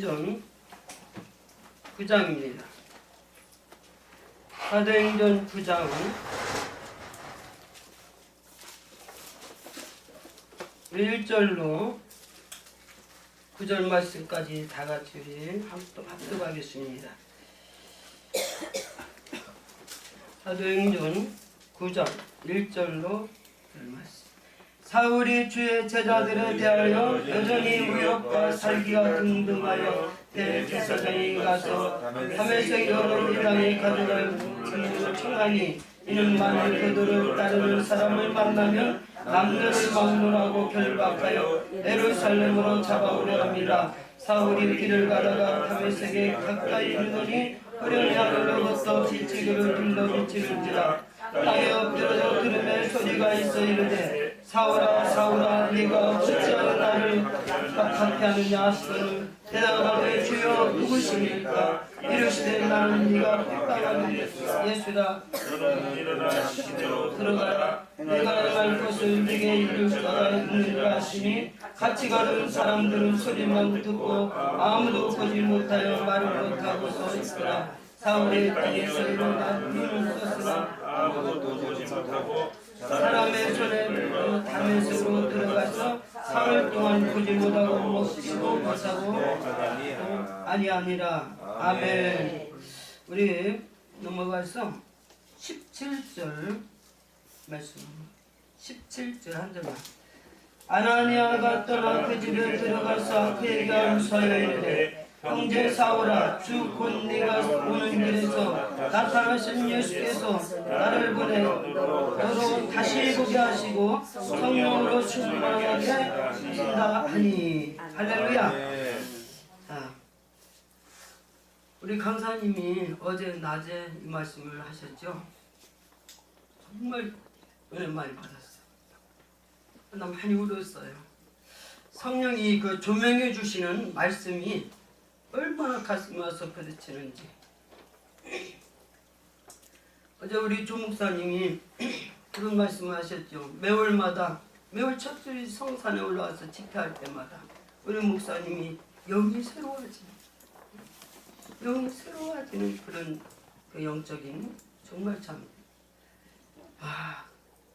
사도행전 9장입니다. 사도행전 9장은 1절로 9절 말씀까지 다 같이 우리 합독하겠습니다. 사도행전 9장 1절로 말씀. 사울이 주의 제자들에 대하여 여전히 무역과 살기가 등등하여 대제사장이 가서 다메섹 여러 이방에 가져갈 증거를 청하니 이는 만일 그들을 따르는 사람을 만나면 남녀를 막론하고 결박하여 예루살렘으로 잡아오려 합니다. 사울이 길을 가다가 다메섹에 가까이 이르더니 호련히 하늘로부터 빛이기를 둘러 비치는지라. 땅에 엎드려 들음에 소리가 있어 이르되 사울아 사울아 네가 어찌하여 나를 박하하느냐 하시더니 대답하되 주여 누구십니까? 이르시되 나는 네가 핍박하는 예수다. 들어가라. 내가 행할 것을 네게 이룰 수가 있느니라 하시니 같이 가는 사람들은 소리만 듣고 아무도 보지 못하여 말을 못하고 서 있더라. 사울의 땅에서 일어나 눈을 떴으나 아무것도 보지 못하고 사람의 손에 물고 다메섹으로 들어가서 사흘 동안 보지 못하고 먹지도 못하고 아니하니라. 아멘. 우리 넘어가서 17절 말씀. 17절 한 절만. 아나니아가 떠나 그 집에 들어가서 그에게 암소하여 이르되 형제 사울아 주 곧 네가 오는 길에서 나타나신 예수께서 나를 보내 너로 다시 보게 하시고 성령으로 충만하게 하신다 하니. 할렐루야. 자, 우리 강사님이 어제 낮에 이 말씀을 하셨죠. 정말 은혜 많이 받았어요. 나 많이 울었어요. 성령이 그 조명해 주시는 말씀이 얼마나 가슴이 와서 부딪히는지. 어제 우리 조 목사님이 그런 말씀을 하셨죠. 매월 첫 주일 성산에 올라와서 집회할 때마다 우리 목사님이 영이 새로워지는 그런 그 영적인 정말 참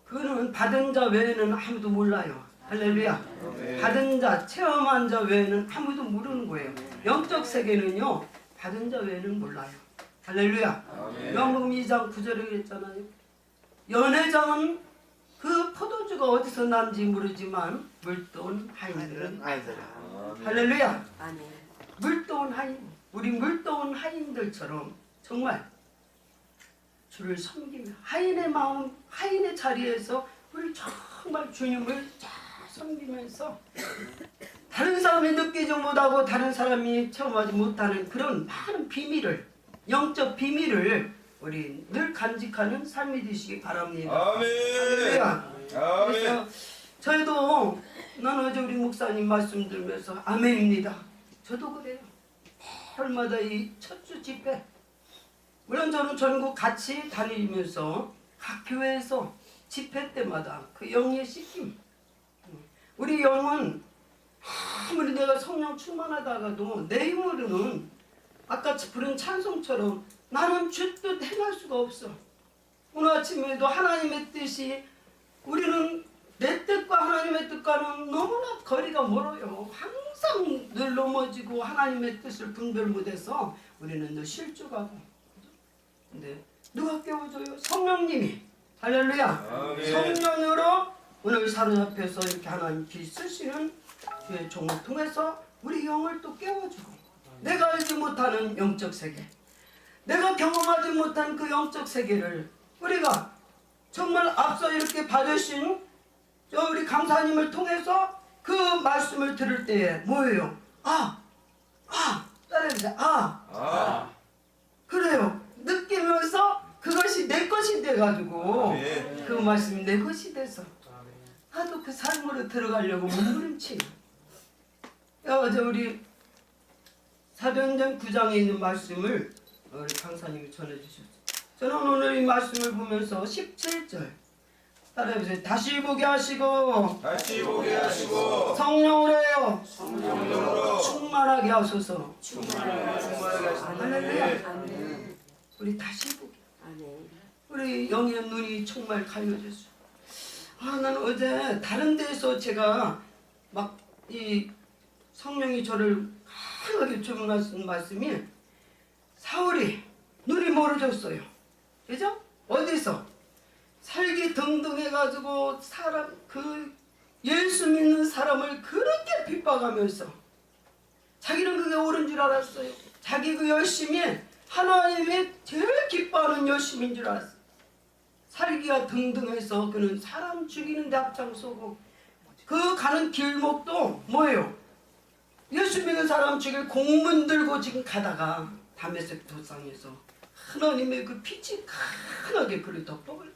그거는 받은 자 외에는 아무도 몰라요. 할렐루야. 받은 자, 체험한 자 외에는 아무도 모르는 거예요. 영적 세계는요, 받은 자 외에는 몰라요. 할렐루야. 요한복음 2장 9절에 했잖아요. 연회장은 그 포도주가 어디서 난지 모르지만 물도온 하인들은 알더라. 할렐루야. 물도온 하인, 우리 물도온 하인들처럼 정말 주를 섬기며 하인의 마음, 하인의 자리에서 우리 정말 주님을 잘 섬기면서 다른 사람이 느끼지 못하고 다른 사람이 체험하지 못하는 그런 많은 비밀을, 영적 비밀을 우리 늘 간직하는 삶이 되시기 바랍니다. 아멘. 할렐루야. 그래서 저희도 난 어제 우리 목사님 말씀 들으면서 아멘입니다. 저도 그래요. 해마다 이 첫 주 집회, 물론 저는 전국 같이 다니면서 각 교회에서 집회 때마다 그 영의 씻김, 우리 영은 아무리 내가 성령 충만하다가도 내 힘으로는 아까 부른 찬송처럼 나는 주 뜻 행할 수가 없어. 오늘 아침에도 하나님의 뜻이, 우리는 내 뜻과 하나님의 뜻과는 너무나 거리가 멀어요. 항상 늘 넘어지고 하나님의 뜻을 분별 못해서 우리는 늘 실족하고. 근데 누가 깨워줘요? 성령님이. 할렐루야. 성령으로 오늘 사로잡혀서 이렇게 하나님 길 쓰시는 주의 종을 통해서 우리 영을 또 깨워주고, 내가 알지 못하는 영적 세계, 내가 경험하지 못한 그 영적 세계를 우리가 정말 앞서 이렇게 받으신 저 우리 강사님을 통해서 그 말씀을 들을 때에 뭐예요? 따라해보세요. 그래요. 느끼면서 그것이 내 것이 돼가지고 그 말씀이 내 것이 돼서 나도 그 삶으로 들어가려고 몸부림치고. 어제 우리 사도행전 9장에 있는 말씀을 우리 강사님이 전해주셨어요. 저는 오늘 이 말씀을 보면서 17절 따라해보세요. 다시 보게 하시고 다시 보게 하시고 성령으로 성령으로 충만하게 하소서. 충만하게 하시는 할렐루야. 아멘. 우리 다시 보게. 아멘. 우리 영의 눈이 정말 갈려졌어. 나는 어제 다른 데에서 제가 막 이 성령이 저를 강하게 주문하신 말씀이 사울이 눈이 멀어졌어요. 그죠? 어디서? 살기 등등 해가지고 사람 예수 믿는 사람을 그렇게 핍박하면서 자기는 그게 옳은 줄 알았어요. 자기 그 열심이 하나님이 제일 기뻐하는 열심인 줄 알았어요. 살기가 등등해서 그는 사람 죽이는 데 앞장서고 그 가는 길목도 뭐예요? 예수 믿는 사람 죽일 공문 들고 지금 가다가 다메섹 도상에서 하나님의 그 빛이 강하게 그를 덮어버렸어요.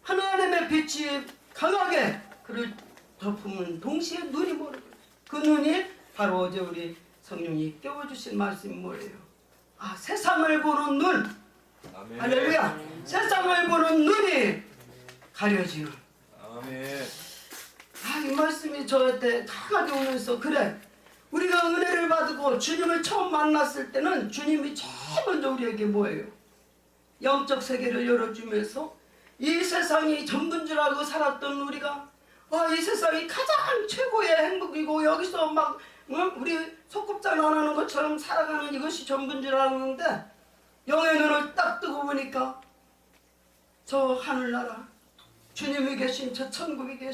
하나님의 빛이 강하게 그를 덮으면 동시에 눈이 멀어져요. 그 눈이 바로 어제 우리 성령이 깨워주신 말씀이 뭐예요? 세상을 보는 눈. 아멘. 할렐루야. 세상을 보는 눈이 가려지는. 아멘. 이 말씀이 저한테 강하게 오면서 그래. 우리가 은혜를 받고 주님을 처음 만났을 때는 주님이 제일 먼저 우리에게 뭐예요? 영적 세계를 열어주면서 이 세상이 전부인 줄 알고 살았던 우리가 이 세상이 가장 최고의 행복이고 여기서 막 우리 소꿉장 안 하는 것처럼 살아가는 이것이 전부인 줄 알았는데 영의 눈을 딱 뜨고 보니까 저 하늘나라 주님이 계신 저 천국에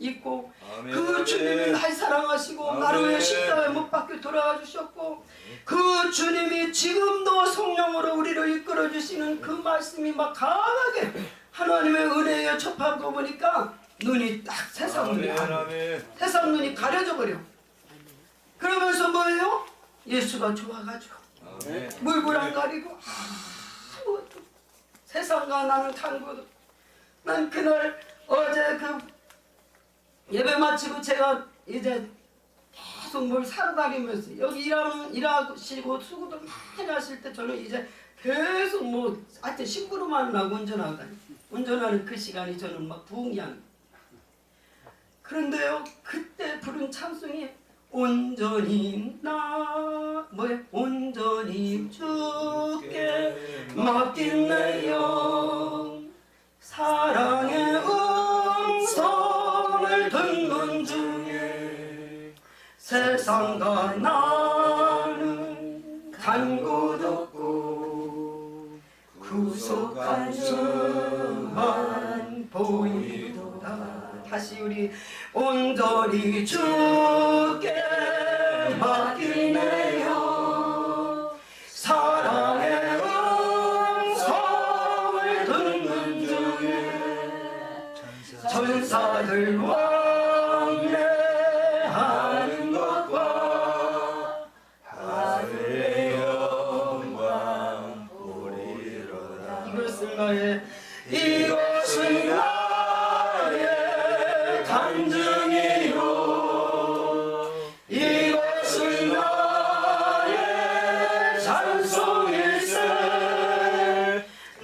있고 아멘. 그 주님이 날 사랑하시고 나를 위해 십자가에 못 박혀 돌아가 주셨고 그 주님이 지금도 성령으로 우리를 이끌어 주시는 그 말씀이 막 강하게 하나님의 은혜에 접하고 보니까 눈이 딱 세상 눈이 세상 눈이 가려져 버려. 그러면서 뭐예요? 예수가 좋아가지고 물불 안 가리고 아무것도 세상과 나는 간고도. 난 그날 어제 그 예배 마치고 제가 이제 계속 뭘 사러 다니면서 여기 일하시고 수고도 많이 하실 때 저는 이제 계속 하여튼 심부름만 하고 운전하는 그 시간이 저는 막 부흥이하는. 그런데요 그때 부른 찬송이 온전히 온전히 주께 맡긴 내 영 사랑의 음성을 듣는 중에 세상과 나는 간곳 없고 구속한 주만 보이도다. 다시 우리 온전히 주께 맡긴 내 영 사랑의 음성을 듣는 중에 천사들 왕래하는 것과 하늘의 영광 보리로다. 이것은 나의 간증이요 이것은 나의 찬송일세.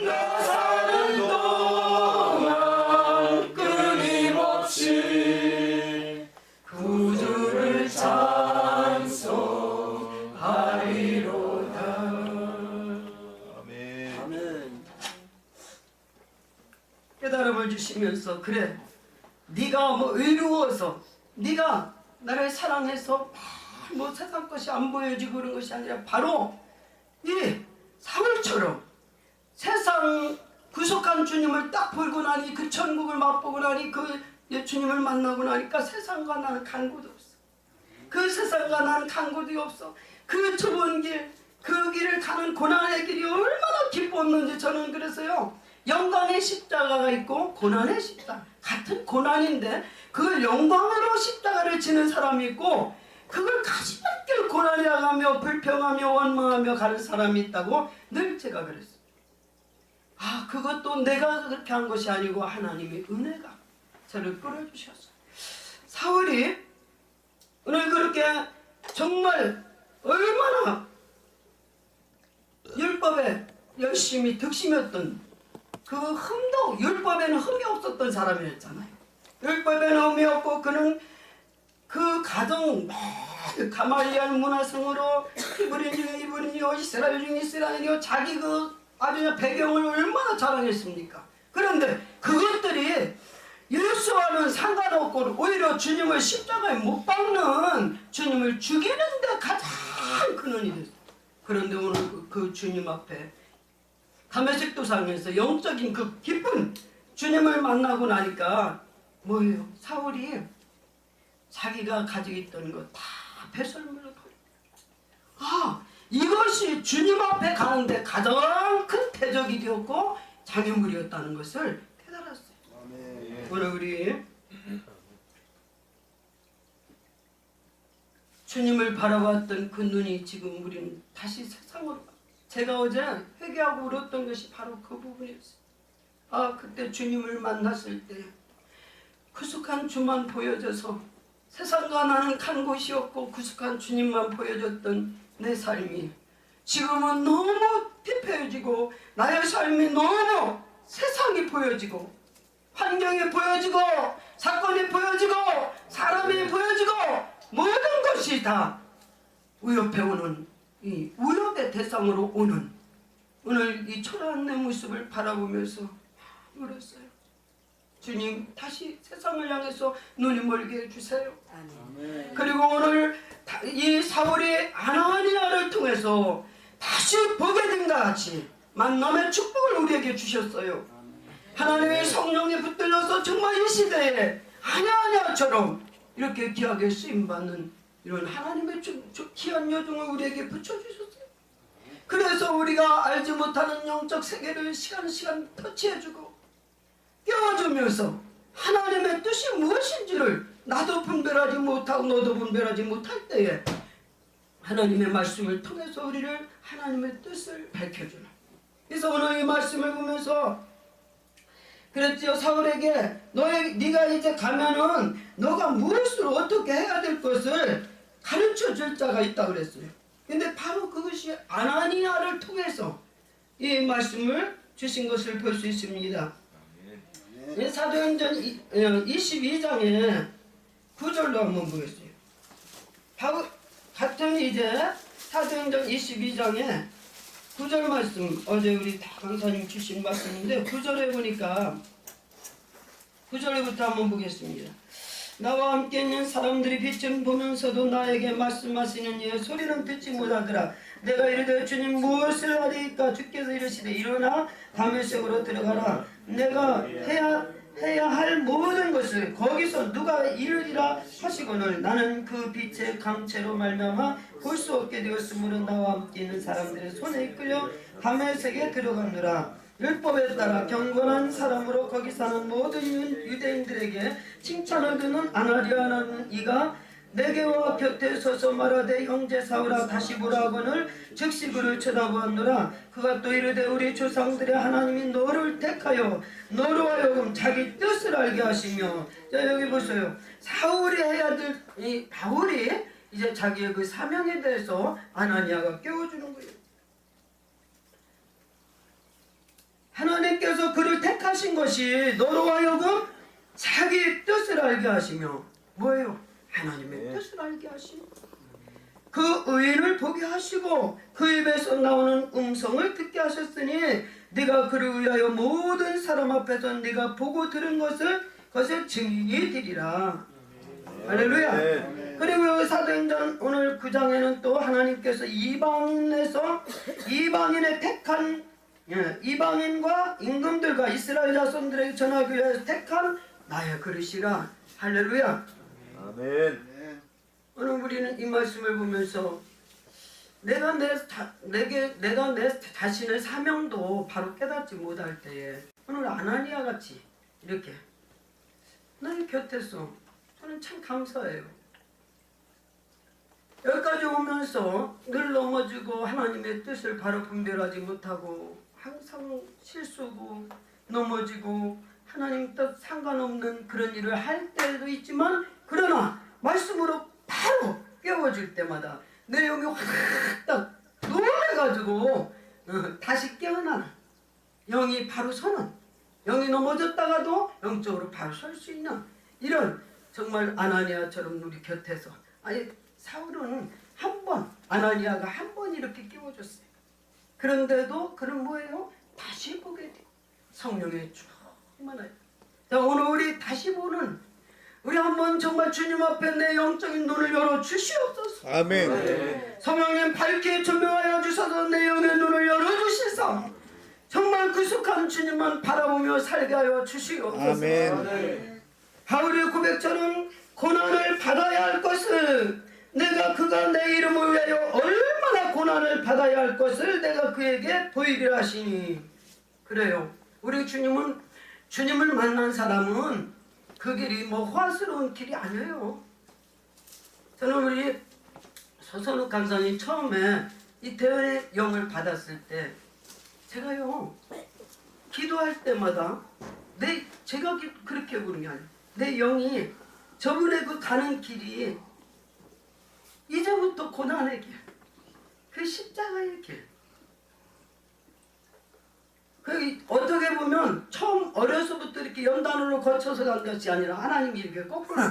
나 사는 동안 끊임없이 구주를 찬송하리로다. 아멘. 깨달음을 주시면서 그래 네가 의로워서 네가 나를 사랑해서 세상 것이 안 보여지고 그런 것이 아니라 바로 이 사울처럼 세상 구속한 주님을 딱 보고 나니 그 천국을 맛보고 나니 그 주님을 만나고 나니까 세상과 나는 간 곳이 없어. 그 세상과 나는 간 곳이 없어. 그 좁은 길, 그 길을 가는 고난의 길이 얼마나 기뻤는지 저는 그래서요. 영광의 십자가가 있고 고난의 십자가 같은 고난인데 그걸 영광으로 십자가를 지는 사람이 있고 그걸 가시밭길 고난이라가며 불평하며 원망하며 가는 사람이 있다고 늘 제가 그랬어요. 그것도 내가 그렇게 한 것이 아니고 하나님의 은혜가 저를 끌어주셨어요. 사울이 오늘 그렇게 정말 얼마나 율법에 열심히 득심했던 그 흠도 율법에는 흠이 없었던 사람이었잖아요. 율법에는 흠이 없고 그는 그 가정 가말리알 문화성으로 히브리 중에 히브리요 이스라엘 중에 이스라엘이요 자기 그 아주 배경을 얼마나 자랑했습니까? 그런데 그것들이 예수와는 상관없고 오히려 주님을 십자가에 못 박는 주님을 죽이는 데 가장 근원이 됐어요. 그런데 오늘 그 주님 앞에 다메섹 도상에서 영적인 그 깊은 주님을 만나고 나니까 뭐예요? 사울이 자기가 가지고 있던 거 다 배설물로 버려. 아, 이것이 주님 앞에 가는데 가장 큰 대적이 되었고 장애물이었다는 것을 깨달았어요. 아멘. 오늘 우리 주님을 바라봤던 그 눈이 지금 우리는 다시 세상으로, 제가 어제 회개하고 울었던 것이 바로 그 부분이었어요. 아, 그때 주님을 만났을 때 구속한 주만 보여져서 세상과 나는 간 곳이었고 구속한 주님만 보여줬던 내 삶이 지금은 너무 피폐해지고 나의 삶이 너무 세상이 보여지고 환경이 보여지고 사건이 보여지고 사람이 보여지고 모든 것이 다 위협해 오는 이 위협의 대상으로 오는 오늘 이 초라한 내 모습을 바라보면서 울었어요. 주님 다시 세상을 향해서 눈이 멀게 해주세요. 아멘. 그리고 오늘 이 사울이 아나니아를 통해서 다시 보게 된 것 같이 만남의 축복을 우리에게 주셨어요. 하나님의 성령이 붙들려서 정말 이 시대에 아나니아처럼 이렇게 귀하게 쓰임받는 이런 하나님의 귀한 여종을 우리에게 붙여주셨어요. 그래서 우리가 알지 못하는 영적 세계를 시간 터치해주고 깨워주면서 하나님의 뜻이 무엇인지를 나도 분별하지 못하고 너도 분별하지 못할 때에 하나님의 말씀을 통해서 우리를 하나님의 뜻을 밝혀주는. 그래서 오늘 이 말씀을 보면서 그랬지요. 사울에게 네가 이제 가면은 너가 무엇을 어떻게 해야 될 것을 가르쳐 줄 자가 있다 그랬어요. 근데 바로 그것이 아나니아를 통해서 이 말씀을 주신 것을 볼 수 있습니다. 사도행전 22장에 9절로 한번 보겠어요. 바로 같은 이제 사도행전 22장에 9절 말씀, 어제 우리 다 강사님 주신 말씀인데 9절에 보니까 9절부터 한번 보겠습니다. 나와 함께 있는 사람들이 빛을 보면서도 나에게 말씀하시는 이의 소리는 듣지 못하더라. 내가 이르되 주님 무엇을 하리까? 주께서 이르시되 일어나 다메섹으로 들어가라. 내가 해야 할 모든 것을 거기서 누가 이르리라 하시거늘 나는 그 빛의 강체로 말미암아 볼 수 없게 되었으므로 나와 함께 있는 사람들의 손에 이끌려 다메섹에 들어가느라. 율법에 따라 경건한 사람으로 거기 사는 모든 유대인들에게 칭찬을 듣는 아나니아라는 이가 내게와 곁에 서서 말하되 형제 사울아 다시 보라거늘 즉시 그를 쳐다보았노라. 그가 또 이르되 우리 조상들의 하나님이 너를 택하여 너로 하여금 자기 뜻을 알게 하시며. 자 여기 보세요. 사울이 해야 될 이 바울이 이제 자기의 그 사명에 대해서 아나니아가 깨워주는 거예요. 하나님께서 그를 택하신 것이 너로 하여금 자기 뜻을 알게 하시며 뭐예요? 하나님의 뜻을 알게 하시며 그 의인을 보게 하시고 그 입에서 나오는 음성을 듣게 하셨으니 네가 그를 위하여 모든 사람 앞에서 네가 보고 들은 것을 증인이 되리라. 할렐루야. 그리고 사도행전 오늘 9장에는 또 하나님께서 이방인의 택한 이방인과 임금들과 이스라엘 자손들에게 전하기 위해서 택한 나의 그릇이라. 할렐루야. 아멘. 오늘 우리는 이 말씀을 보면서 내가 내 자신의 사명도 바로 깨닫지 못할 때에 오늘 아나니아 같이 이렇게 나의 곁에서 저는 참 감사해요. 여기까지 오면서 늘 넘어지고 하나님의 뜻을 바로 분별하지 못하고 항상 실수고 넘어지고 하나님 뜻 상관없는 그런 일을 할 때도 있지만 그러나 말씀으로 바로 깨워질 때마다 내용이 확 딱 놀래가지고 다시 깨어나는 영이 바로 서는, 영이 넘어졌다가도 영적으로 바로 설 수 있는 이런 정말 아나니아처럼 우리 곁에서, 아니 사울은 한 번, 아나니아가 한 번 이렇게 끼워줬어요. 그런데도 그는 뭐예요? 다시 보게 돼. 성령의 충만하여. 자, 오늘 우리 다시 보는, 우리 한번 정말 주님 앞에 내 영적인 눈을 열어 주시옵소서. 아멘. 성령님 밝게 조명하여 주셔서 내 영의 눈을 열어 주시사 정말 구속한 주님만 바라보며 살게 하여 주시옵소서. 아멘. 바울의 고백처럼 고난을 받아야 할 것을 내가, 그가 내 이름을 위하여 얼마나 고난을 받아야 할 것을 내가 그에게 보이리라 하시니. 그래요. 우리 주님은, 주님을 만난 사람은 그 길이 뭐 호화스러운 길이 아니에요. 저는 우리 서선욱 강사님 처음에 이 대원의 영을 받았을 때 제가요 기도할 때마다 제가 그렇게 부르는 게 아니에요. 내 영이 저분의 그 가는 길이 이제부터 고난의 길, 그 십자가의 길. 그 어떻게 보면 처음 어려서부터 이렇게 연단으로 거쳐서 간 것이 아니라 하나님이 이렇게 거꾸로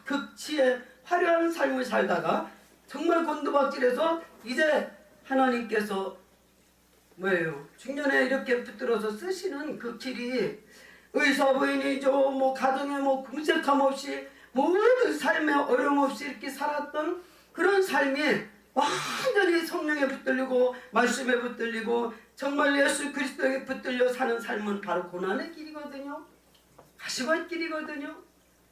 극치의 화려한 삶을 살다가 정말 곤두박질해서 이제 하나님께서 뭐예요? 중년에 이렇게 붙들어서 쓰시는 그 길이 의사부인이죠. 뭐 가정에 뭐 궁색함 없이 모든 삶에 어려움 없이 이렇게 살았던 그런 삶이 완전히 성령에 붙들리고 말씀에 붙들리고 정말 예수 그리스도에 붙들려 사는 삶은 바로 고난의 길이거든요. 가시밭 길이거든요.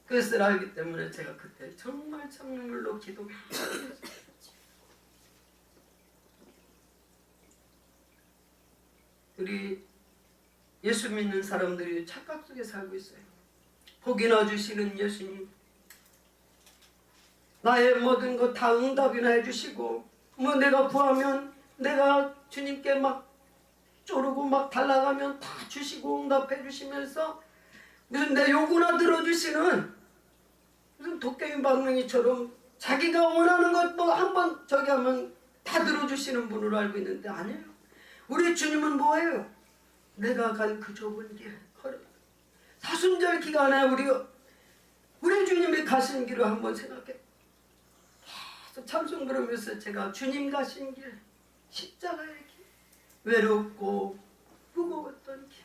그것을 알기 때문에 제가 그때 정말 찬물로 기도했어요. 우리 예수 믿는 사람들이 착각 속에 살고 있어요. 복이나 주시는 예수님, 나의 모든 것 다 응답이나 해주시고, 뭐 내가 구하면 내가 주님께 막 쪼르고 막 달라가면 다 주시고 응답해 주시면서 무슨 내 요구나 들어주시는 무슨 도깨비 방망이처럼 자기가 원하는 것 뭐 한번 저기 하면 다 들어주시는 분으로 알고 있는데 아니에요. 우리 주님은 뭐예요? 내가 간 그 좁은 길, 사순절 기간에 우리 주님이 가신 길을 한번 생각해. 계속 찬송 부르면서 제가 주님 가신 길, 십자가의 길, 외롭고 무거웠던 길,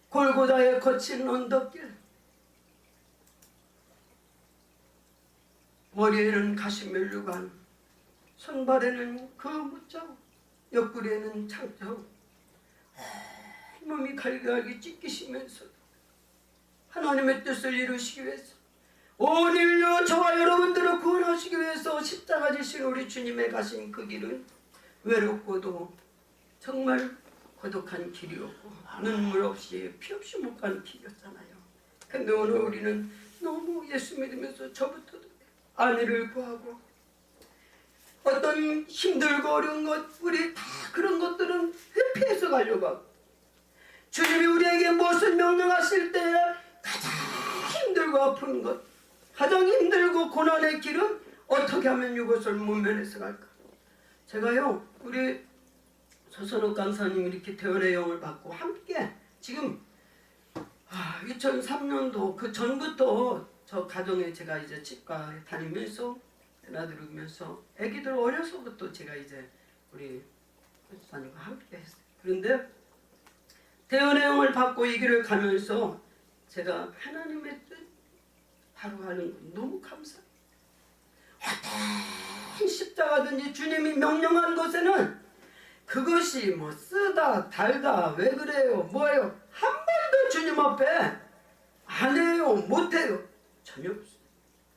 골고다의 거친 언덕길, 머리에는 가시멜루관, 손발에는 그 무자국, 옆구리에는 창자국, 몸이 갈갈기 찢기시면서 하나님의 뜻을 이루시기 위해서 온 인류 저와 여러분들을 구원하시기 위해서 십자가 지신 우리 주님의 가신 그 길은 외롭고도 정말 고독한 길이었고 눈물 없이 피 없이 못 가는 길이었잖아요. 근데 오늘 우리는 너무 예수 믿으면서 저부터도 아내를 구하고 어떤 힘들고 어려운 것, 우리 다 그런 것들은 회피해서 가려고 하고, 주님이 우리에게 무엇을 명령하실 때 가장 힘들고 아픈 것, 가장 힘들고 고난의 길은 어떻게 하면 이것을 모면해서 갈까? 제가요 우리 서선욱 강사님 이렇게 대원의 영을 받고 함께 지금 2003년도 그 전부터 저 가정에 제가 이제 치과 다니면서 애나 들으면서 애기들 어려서부터 제가 이제 우리 권사님과 함께 했어요. 그런데 대원의 영을 받고 이 길을 가면서 제가 하나님의 뜻 바로 하는 거 너무 감사해요. 어떤 십자가든지 주님이 명령한 것에는 그것이 뭐 쓰다 달다 왜 그래요 뭐예요 한 번도 주님 앞에 안 해요 못해요 전혀 없어요.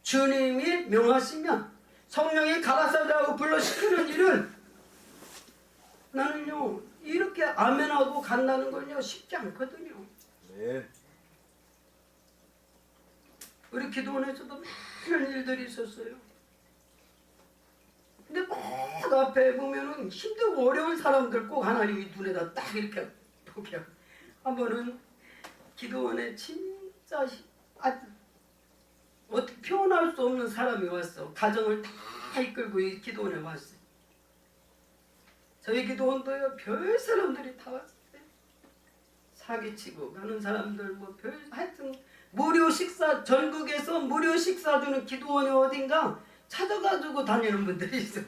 주님이 명하시면 성령이 가라사대하고 불러시키는 일은 나는요 이렇게 아멘하고 간다는 건요 쉽지 않거든요. 네. 우리 기도원에서도 많은 일들이 있었어요. 근데 꼭 앞에 보면은 힘들고 어려운 사람들 꼭 하나님이 눈에다 딱 이렇게 보게 하고, 한 번은 기도원에 진짜 어떻게 표현할 수 없는 사람이 왔어. 가정을 다 이끌고 이 기도원에 왔어요. 저희 기도원도요 별 사람들이 다 왔어요. 사기치고 가는 사람들 뭐 별 하여튼 무료 식사 전국에서 무료 식사 주는 기도원이 어딘가 찾아가지고 다니는 분들이 있어요.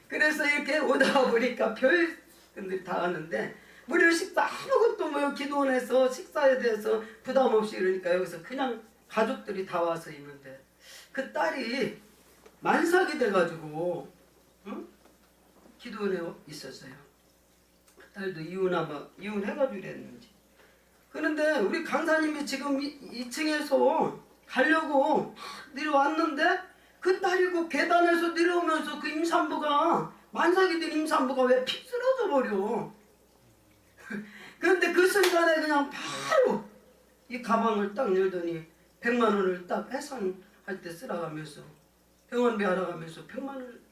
그래서 이렇게 오다 보니까 별분들이 다 왔는데 무료 식사 아무것도 뭐 기도원에서 식사에 대해서 부담 없이 그러니까 여기서 그냥 가족들이 다 와서 있는데 그 딸이 만삭이 돼가지고 응? 기도원에 있었어요. 그 딸도 이혼해가지고 이랬는지. 그런데 우리 강사님이 지금 2층에서 가려고 내려왔는데 그 딸이 그 계단에서 내려오면서 그 임산부가 만삭이 된 임산부가 왜 픽 쓰러져 버려. 그런데 그 순간에 그냥 바로 이 가방을 딱 열더니 100만 원을 딱 해산할 때 쓰라가면서 병원비 알아가면서 100만 원을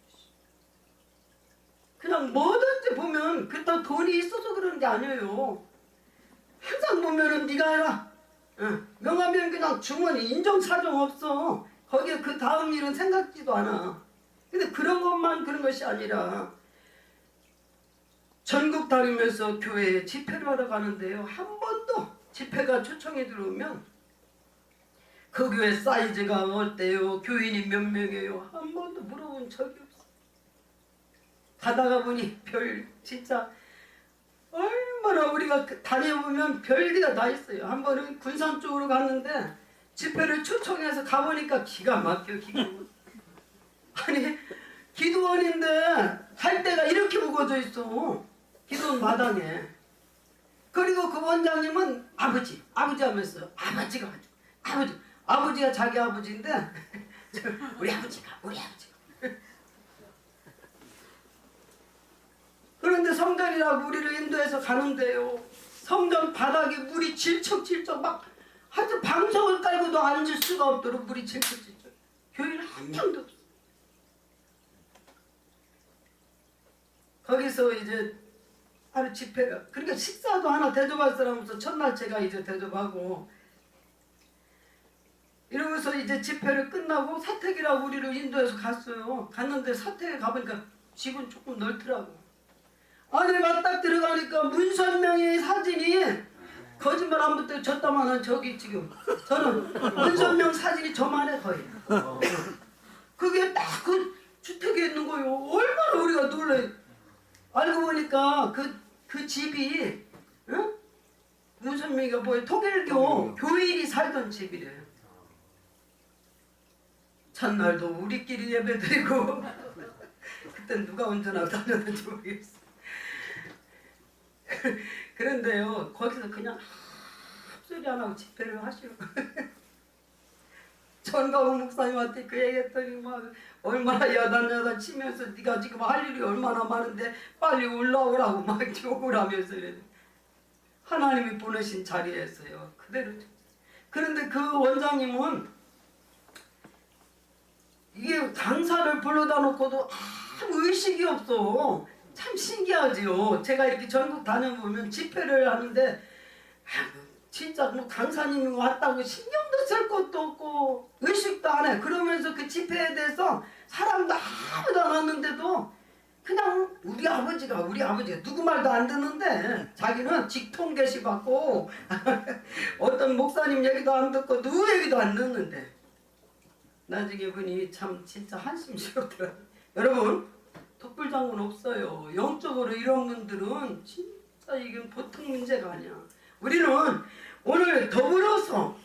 그냥 뭐든지 보면 그렇다고 돈이 있어서 그러는 게 아니에요. 항상 보면은 네가 해라. 명하면 그냥 주머니 인정사정 없어. 거기에 그 다음 일은 생각지도 않아. 근데 그런 것만 그런 것이 아니라 전국 다니면서 교회에 집회를 하러 가는데요. 한 번도 집회가 초청이 들어오면 그 교회 사이즈가 어때요? 교인이 몇 명이에요? 한 번도 물어본 적이 없어. 가다가 보니 별 진짜 얼마나 우리가 다녀보면 별기가 다 있어요. 한 번은 군산 쪽으로 갔는데 집회를 초청해서 가보니까 기가 막혀. 아니 기도원인데 갈 데가 이렇게 무거워져 있어. 기도원 마당에. 그리고 그 원장님은 아버지 하면서 아버지가 자기 아버지인데 우리 아버지가 그런데 성전이라고 우리를 인도해서 가는데요. 성전 바닥에 물이 질척질척 막 하여튼 방석을 깔고도 앉을 수가 없도록 물이 질척질척. 교인 한 명도 없어. 거기서 이제 하루 집회가 그러니까 식사도 하나 대접할 사람으로서 첫날 제가 이제 대접하고 이러고서 이제 집회를 끝나고 사택이라고 우리를 인도해서 갔어요. 갔는데 사택에 가보니까 집은 조금 넓더라고. 안에만 딱 들어가니까 문선명의 사진이 거짓말 안 붙어 졌다마는 저기 지금 저는 문선명 사진이 저만해 거의. 그게 딱 그 주택에 있는 거예요. 얼마나 우리가 놀래. 알고 보니까 그 집이 응? 문선명이가 뭐예요? 통일교 교인이 살던 집이래요. 첫날도 우리끼리 예배드리고 그때 누가 운전하고 다녔는지 모르겠어. 그런데요 거기서 그냥 소리 안 하고 집회를 하시고 전가훈 목사님한테 그 얘기했더니 막 얼마나 야단 치면서 네가 지금 할 일이 얼마나 많은데 빨리 올라오라고 막 욕을 하면서 이래. 하나님이 보내신 자리에서요 그대로. 그런데 그 원장님은 이게 강사를 불러다 놓고도 아무 의식이 없어. 참 신기하지요. 제가 이렇게 전국 다녀보면 집회를 하는데 진짜 뭐 강사님이 왔다고 신경도 쓸 것도 없고 의식도 안 해. 그러면서 그 집회에 대해서 사람도 아무도 안 왔는데도 그냥 우리 아버지가 누구 말도 안 듣는데 자기는 직통 계시 받고 어떤 목사님 얘기도 안 듣고 누구 얘기도 안 듣는데 나중에 보니 참 진짜 한심스럽더라고요. 여러분 독불장군 없어요. 영적으로 이런 분들은 진짜 이건 보통 문제가 아니야. 우리는 오늘 더불어서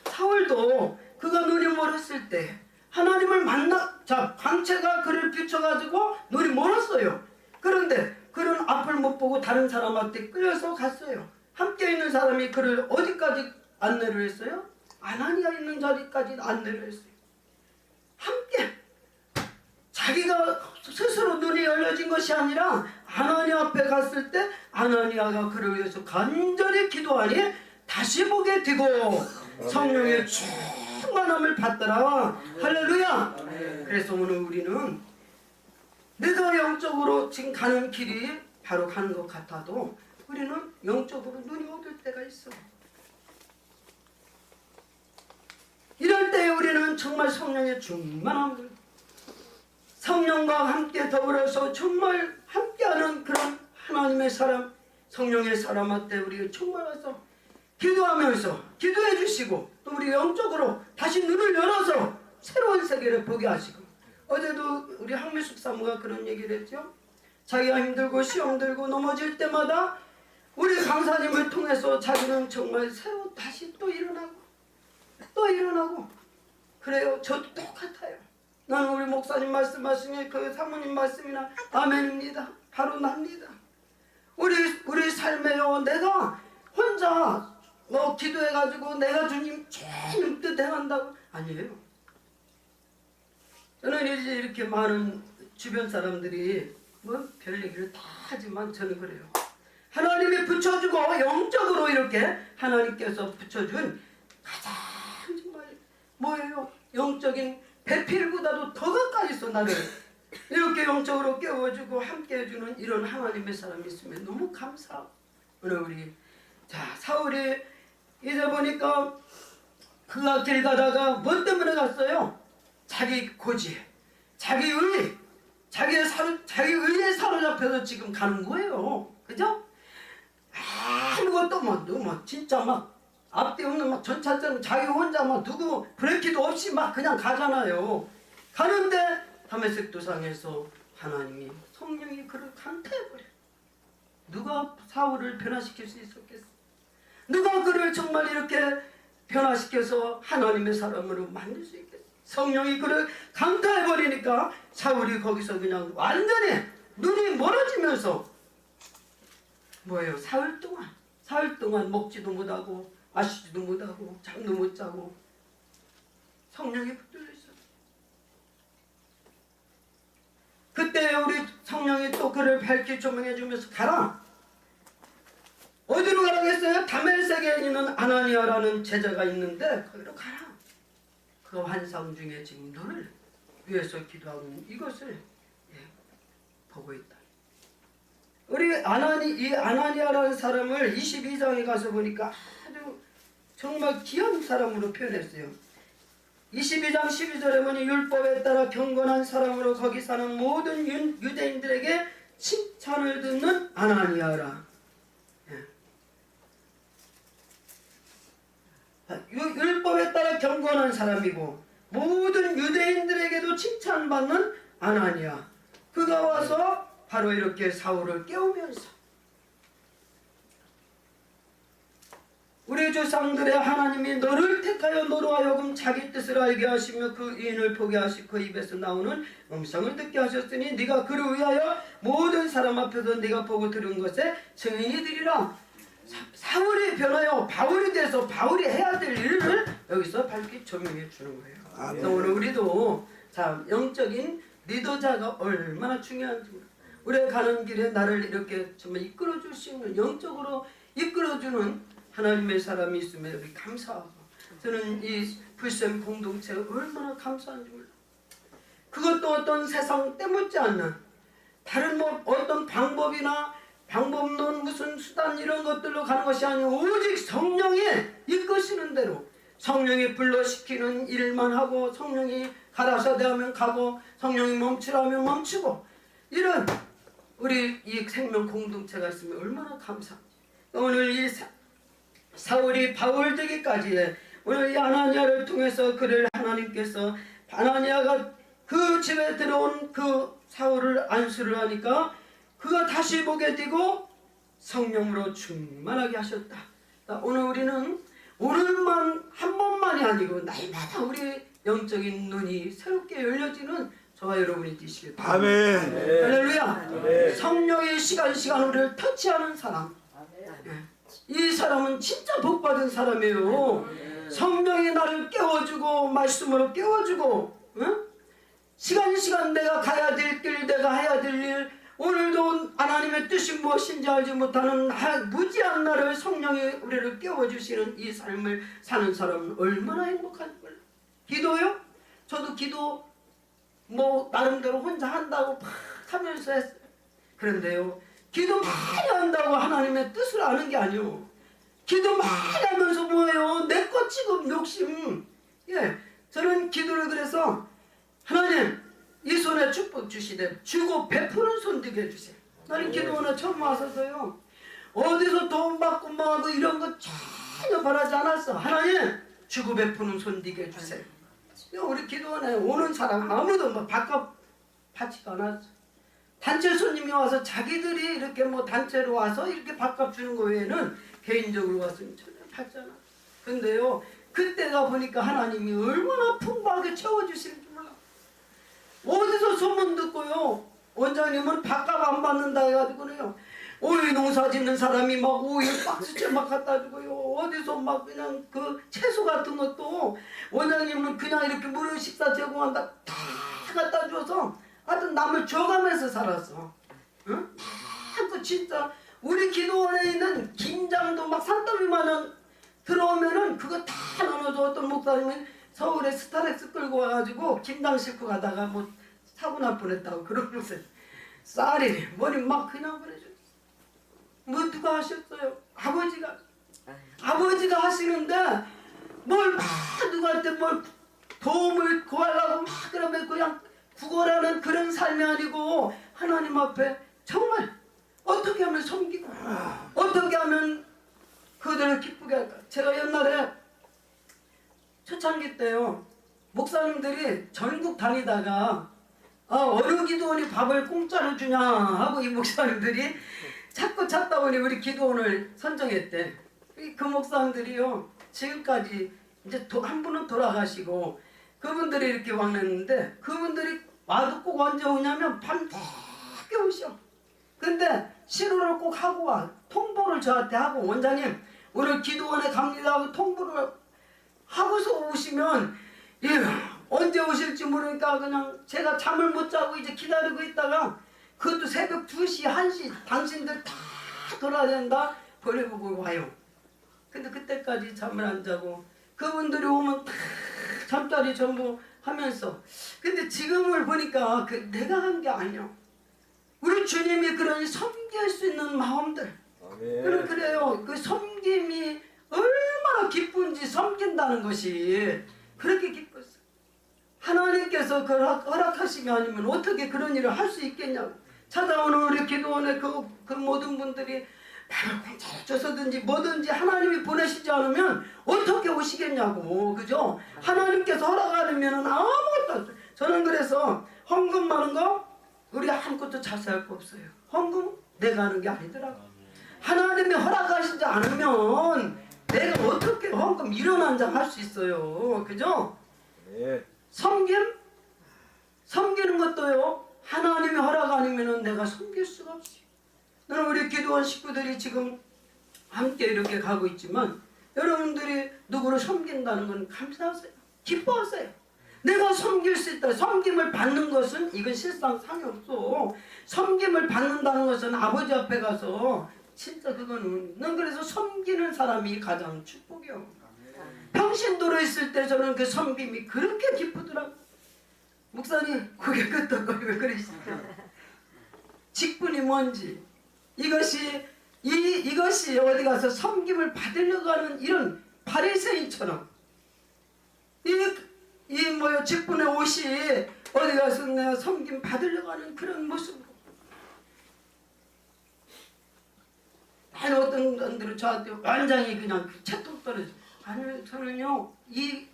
사울도 그가 눈이 멀었을 때 하나님을 광채가 그를 비춰가지고 눈이 멀었어요. 그런데 그는 앞을 못 보고 다른 사람한테 끌려서 갔어요. 함께 있는 사람이 그를 어디까지 안내를 했어요? 아나니아 있는 자리까지 안내를 했어요. 함께 자기가 스스로 눈이 열려진 것이 아니라 아나니아 앞에 갔을 때 아나니아가 그를 위해서 간절히 기도하니 다시 보게 되고 성령의 충만함을 받더라. 할렐루야. 그래서 오늘 우리는 내가 영적으로 지금 가는 길이 바로 가는 것 같아도 우리는 영적으로 눈이 어둘 때가 있어. 이럴 때 우리는 정말 성령의 충만함을 성령과 함께 더불어서 정말 함께하는 그런 하나님의 사람, 성령의 사람한테 우리가 정말 와서 기도하면서 기도해 주시고 또 우리 영적으로 다시 눈을 열어서 새로운 세계를 보게 하시고, 어제도 우리 황미숙 사모가 그런 얘기를 했죠. 자기가 힘들고 시험 들고 넘어질 때마다 우리 강사님을 통해서 자기는 정말 새로 다시 또 일어나고 그래요. 저도 똑같아요. 나는 우리 목사님 말씀하시니 그 사모님 말씀이나 아멘입니다. 바로 납니다. 우리 삶에요, 내가 혼자 기도해가지고 내가 주님 주님 뜻 행한다고 아니에요. 저는 이제 이렇게 많은 주변 사람들이 뭐 별 얘기를 다 하지만 저는 그래요. 하나님이 붙여주고 영적으로 이렇게 하나님께서 붙여준 가장 정말 뭐예요? 영적인 배필보다도 더 가까이서 나를 이렇게 영적으로 깨워주고 함께 해주는 이런 하나님의 사람이 있으면 너무 감사하고. 오늘 우리 사울이 이제 보니까 그가 길 가다가 뭐 때문에 갔어요? 자기 고지, 자기 의, 자기 의에 사로잡혀서 지금 가는 거예요. 그죠? 아무것도 뭐 진짜 막 앞뒤 없는 막 전차처럼 자기 혼자 막 누구 브레이크도 없이 막 그냥 가잖아요. 가는데 다메섹 도상에서 하나님이 성령이 그를 강타해버려. 누가 사울을 변화시킬 수 있었겠어? 누가 그를 정말 이렇게 변화시켜서 하나님의 사람으로 만들 수 있겠어? 성령이 그를 강타해버리니까 사울이 거기서 그냥 완전히 눈이 멀어지면서 뭐예요? 사흘 동안 먹지도 못하고 마시지도 못하고 잠도 못 자고 성령이 붙들려 있어요. 그때 우리 성령이 또 그를 밝히 조명해 주면서 가라. 어디로 가라고 했어요? 다메섹에 있는 아나니아라는 제자가 있는데 거기로 가라. 그 환상 중에 지금 너를 위해서 기도하고 이것을 보고 있다. 우리 이 아나니아라는 사람을 22장에 가서 보니까 아주 정말 귀한 사람으로 표현했어요. 22장 12절에 보니 율법에 따라 경건한 사람으로 거기 사는 모든 유대인들에게 칭찬을 듣는 아나니아라. 율법에 따라 경건한 사람이고 모든 유대인들에게도 칭찬받는 아나니아. 그가 와서 바로 이렇게 사울을 깨우면서 우리 조상들의 하나님이 너를 택하여 너로 하여금 자기 뜻을 알게 하시며 그 의인을 보게 하시고 그 입에서 나오는 음성을 듣게 하셨으니 네가 그를 위하여 모든 사람 앞에서 네가 보고 들은 것에 증인이 되리라. 사울이 변하여 바울이 돼서 바울이 해야 될 일을 여기서 밝히 조명해 주는 거예요. 오늘 우리도 영적인 리더자가 얼마나 중요한지, 우리가 가는 길에 나를 이렇게 정말 이끌어 줄 수 있는, 영적으로 이끌어 주는 하나님의 사람이 있으면 우리 감사하고, 저는 이 불샘 공동체가 얼마나 감사한지 몰라요. 그것도 어떤 세상 때묻지 않는 다른 어떤 방법론 무슨 수단 이런 것들로 가는 것이 아니고 오직 성령이 이끄시는 대로 성령이 불러시키는 일만 하고 성령이 가라사대 하면 가고 성령이 멈추라면 멈추고, 이런 우리 이 생명 공동체가 있으면 얼마나 감사한지. 오늘 이 사울이 바울 되기까지의 오늘 이 아나니아를 통해서 그를 하나님께서, 아나니아가 그 집에 들어온 그 사울을 안수를 하니까 그가 다시 보게 되고 성령으로 충만하게 하셨다. 오늘 우리는 오늘만 한 번만이 아니고 날마다 우리 영적인 눈이 새롭게 열려지는 저와 여러분이 되시길 바랍니다. 아멘. 할렐루야. 아멘. 성령의 시간 우리를 터치하는 사람, 이 사람은 진짜 복받은 사람이에요. 성령이 나를 깨워주고 말씀으로 깨워주고, 시간 내가 가야 될 길, 내가 해야 될 일, 오늘도 하나님의 뜻이 무엇인지 알지 못하는 무지한 나를 성령이 우리를 깨워주시는 이 삶을 사는 사람은 얼마나 행복한지 몰라요. 기도요? 저도 기도 나름대로 혼자 한다고 막 하면서 했어요. 그런데요, 기도 많이 한다고 하나님의 뜻을 아는 게 아니에요. 기도 많이 하면서 뭐예요? 내 것 지금 욕심. 저는 기도를 그래서 하나님, 이 손에 축복 주시되 주고 베푸는 손 되게 해주세요. 나는 기도원에 처음 와서서요 어디서 돈 받고 뭐하고 이런 거 전혀 바라지 않았어. 하나님 주고 베푸는 손 되게 해주세요. 우리 기도원에 오는 사람 아무도 뭐 바깥 받지도 않았어. 단체 손님이 와서 자기들이 이렇게 뭐 단체로 와서 이렇게 밥값 주는 거 외에는 개인적으로 왔으면 전혀 받지 않았어. 근데요 그때가 보니까 하나님이 얼마나 풍부하게 채워주시는지 몰라. 어디서 소문 듣고요 원장님은 밥값 안 받는다 해가지고요 오이 농사 짓는 사람이 막 오이 박스째 막 갖다 주고요 어디서 막 그냥 그 채소 같은 것도 원장님은 그냥 이렇게 무료 식사 제공한다 다 갖다 줘서 하여튼 남을 줘가면서 살았어. 응? 그 진짜 우리 기도원에 있는 김장도 막 산더미만원 들어오면은 그거 다 나눠줘. 어떤 목사님은 서울에 스타렉스 끌고 와가지고 김장 싣고 가다가 뭐 사고 날 뻔했다고 그러면서 쌀이 머리 막 그냥 보내줘. 뭐 누가 하셨어요? 아버지가 하시는데 뭘 막 누구한테 뭘 도움을 구하려고 막 그러면 그냥 구걸하는 그런 삶이 아니고 하나님 앞에 정말 어떻게 하면 섬기고 어떻게 하면 그들을 기쁘게 할까. 제가 옛날에 초창기 때요 목사님들이 전국 다니다가 어느 기도원이 밥을 공짜로 주냐 하고 이 목사님들이 자꾸 찾다 보니 우리 기도원을 선정했대. 그 목사님들이요 지금까지 이제 한 분은 돌아가시고 그분들이 이렇게 왔는데 그분들이 와도 꼭 언제 오냐면 밤늦게 오셔. 근데 신호를 꼭 하고 와. 통보를 저한테 하고 원장님 오늘 기도원에 갑니다 하고 통보를 하고서 오시면 예, 언제 오실지 모르니까 그냥 제가 잠을 못 자고 이제 기다리고 있다가 그것도 새벽 2시 1시 당신들 다 돌아야 된다 보내보고 와요. 근데 그때까지 잠을 안 자고 그분들이 오면 다 잠자리 전부 하면서 근데 지금을 보니까 내가 한 게 아니야. 우리 주님이 그런 섬길 수 있는 마음들 그래요. 그 섬김이 얼마나 기쁜지 섬긴다는 것이 그렇게 기뻤어. 하나님께서 허락하시면 아니면 어떻게 그런 일을 할 수 있겠냐고. 찾아오는 우리 기도원의 그 모든 분들이 밥을 공짜로 줘서든지 뭐든지 하나님이 보내시지 않으면 어떻게 오시겠냐고. 그죠? 하나님께서 허락하면 아무것도 없어요. 저는 그래서 헌금 많은 거 우리 아무것도 자세할 거 없어요. 헌금 내가 하는 게 아니더라고. 하나님이 허락하시지 않으면 내가 어떻게 헌금 일어난 장 할 수 있어요. 그죠? 네. 섬기는 것도요 하나님이 허락 아니면 내가 섬길 수가 없어요. 나는 우리 기도원 식구들이 지금 함께 이렇게 가고 있지만 여러분들이 누구를 섬긴다는 건 감사하세요. 기뻐하세요. 내가 섬길 수 있다. 섬김을 받는 것은 이건 실상 상이 없어. 섬김을 받는다는 것은 아버지 앞에 가서 진짜 그거는 난 그래서 섬기는 사람이 가장 축복이요. 평신도로 있을 때 저는 그 섬김이 그렇게 기쁘더라고. 목사님 고개 끄덕거리고 그러시죠. 직분이 뭔지 이것이 어디 가서 섬김을 받으려고 하는 이런 바리새인처럼 이 뭐야 직분의 옷이 어디 가서 내가 섬김 받으려고 하는 그런 모습으로 아니 어떤 분들은 저한테 완전히 그냥 채통 떨어져. 아니 저는요 이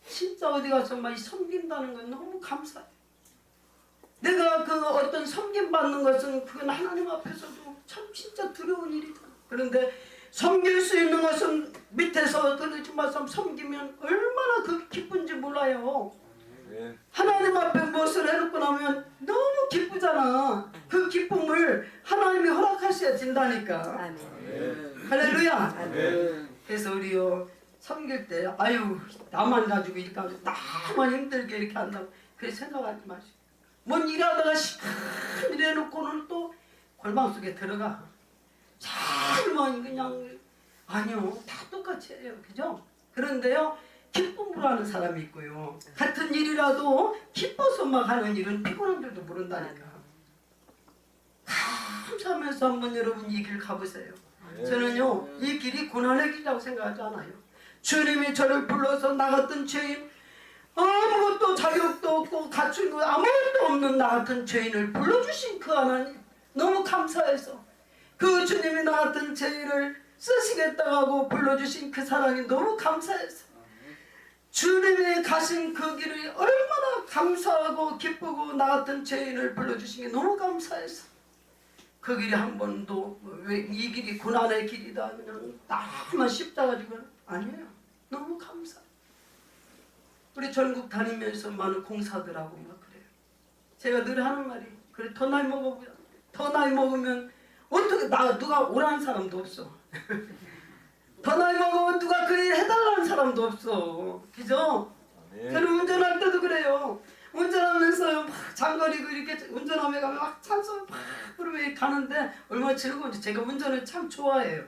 진짜 어디 가서 막 섬긴다는 건 너무 감사해. 내가 그 어떤 섬김 받는 것은 그건 하나님 앞에서도 참 진짜 두려운 일이다. 그런데 섬길 수 있는 것은 밑에서 그러지 마서 섬기면 얼마나 그 기쁜지 몰라요. 네. 하나님 앞에 무엇을 해놓고 나면 너무 기쁘잖아. 그 기쁨을 하나님이 허락하셔야 된다니까. 네. 할렐루야. 네. 그래서 우리요 섬길 때 아유 나만 가지고 이렇게 하고 나만 힘들게 이렇게 한다고 그렇게 생각하지 마시고 뭔 일하다가 시간 이래놓고는 또 골방 속에 들어가 잘만 그냥 아니요 다 똑같이 해요. 그죠? 그런데요 기쁨으로 하는 사람이 있고요 같은 일이라도 기뻐서 막 하는 일은 피곤한 줄도 모른다니까. 감사하면서 한번 여러분 이 길 가보세요. 저는요 이 길이 고난의 길이라고 생각하지 않아요. 주님이 저를 불러서 나 같은 죄인 아무것도 자격도 없고 갖춘 거 아무것도 없는 나 같은 죄인을 불러주신 그 하나님 너무 감사해서 그 주님이 나 같은 죄인을 쓰시겠다고 하고 불러주신 그 사랑이 너무 감사해서 주님이 가신 그 길이 얼마나 감사하고 기쁘고 나 같은 죄인을 불러주신 게 너무 감사해서 그 길이 한 번도 왜 이 길이 고난의 길이다 그냥 나만 십자가 지고 아니에요. 너무 감사. 우리 전국 다니면서 많은 공사들하고 막 그래요. 제가 늘 하는 말이 그래 더 나이 먹어보자. 더 나이 먹으면 어떻게 누가 오라는 사람도 없어. 더 나이 먹으면 누가 그 일 해달라는 사람도 없어. 그죠? 저는 운전할 때도 그래요. 운전하면서 막 장거리 이렇게 운전하며 가면 막 찬송 막 부르며 가는데 얼마나 즐거운지 제가 운전을 참 좋아해요.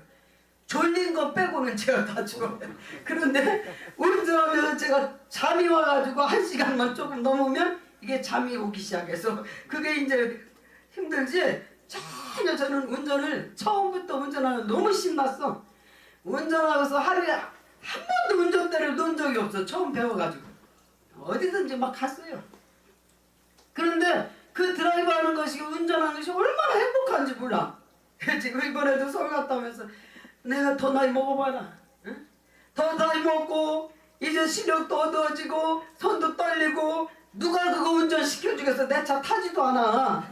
졸린 거 빼고는 제가 다 좋아해요. 그런데 운전하면서 제가 잠이 와가지고 1시간만 조금 넘으면 이게 잠이 오기 시작해서 그게 이제 힘들지 전혀 저는 운전을 처음부터 운전하면 너무 신났어. 운전하고서 하루에 한 번도 운전대를 놓은 적이 없어. 처음 배워가지고 어디든지 막 갔어요. 그런데 그 드라이브 하는 것이 운전하는 것이 얼마나 행복한지 몰라. 지금 이번에도 서울 갔다 오면서 내가 더 나이 먹어봐라. 응? 더 나이 먹고 이제 시력도 어두워지고 손도 떨리고 누가 그거 운전시켜주겠어. 내 차 타지도 않아.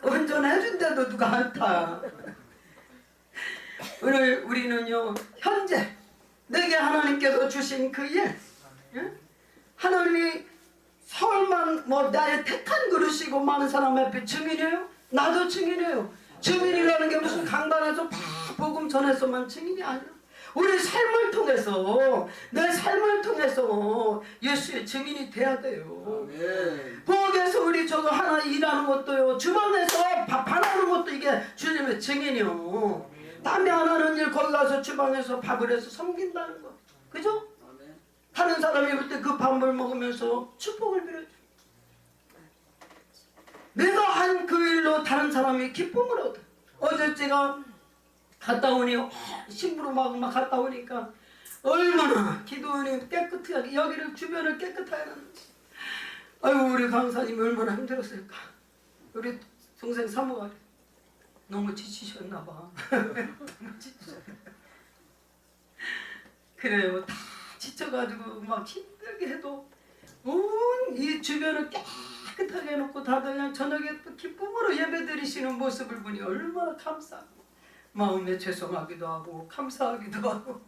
운전해준데도 누가 안 타. 오늘 우리는요 현재 내게 하나님께서 주신 그 일, 응? 하나님이 서울만 뭐 나의 택한 그릇이고 많은 사람 앞에 증인이에요. 나도 증인이에요. 증인이라는 게 무슨 강단에서 복음 전해서만 증인이 아니라 우리 삶을 통해서 내 삶을 통해서 예수의 증인이 돼야 돼요. 부엌에서 우리 저거 하나 일하는 것도요, 주방에서 밥 하나는 것도 이게 주님의 증인이요. 남이 안 하는 일 거기 가서 주방에서 밥을 해서 섬긴다는 거, 그죠? 다른 사람이 볼 때 그 밥을 먹으면서 축복을 빌어줘. 내가 한 그 일로 다른 사람이 기쁨을 얻어. 어제 제가 갔다 오니 심부름 막 갔다 오니까 얼마나 기도원이 깨끗하게 여기를 주변을 깨끗하게 하는지. 아이고 우리 강사님이 얼마나 힘들었을까. 우리 동생 사모가 너무 지치셨나 봐. 너무 지치셨나. 그래요. 다 지쳐가지고 막 힘들게 해도 온 이 주변을 깨끗하게 해놓고 다들 그냥 저녁에 또 기쁨으로 예배드리시는 모습을 보니 얼마나 감사하고 마음에 죄송하기도 하고 감사하기도 하고.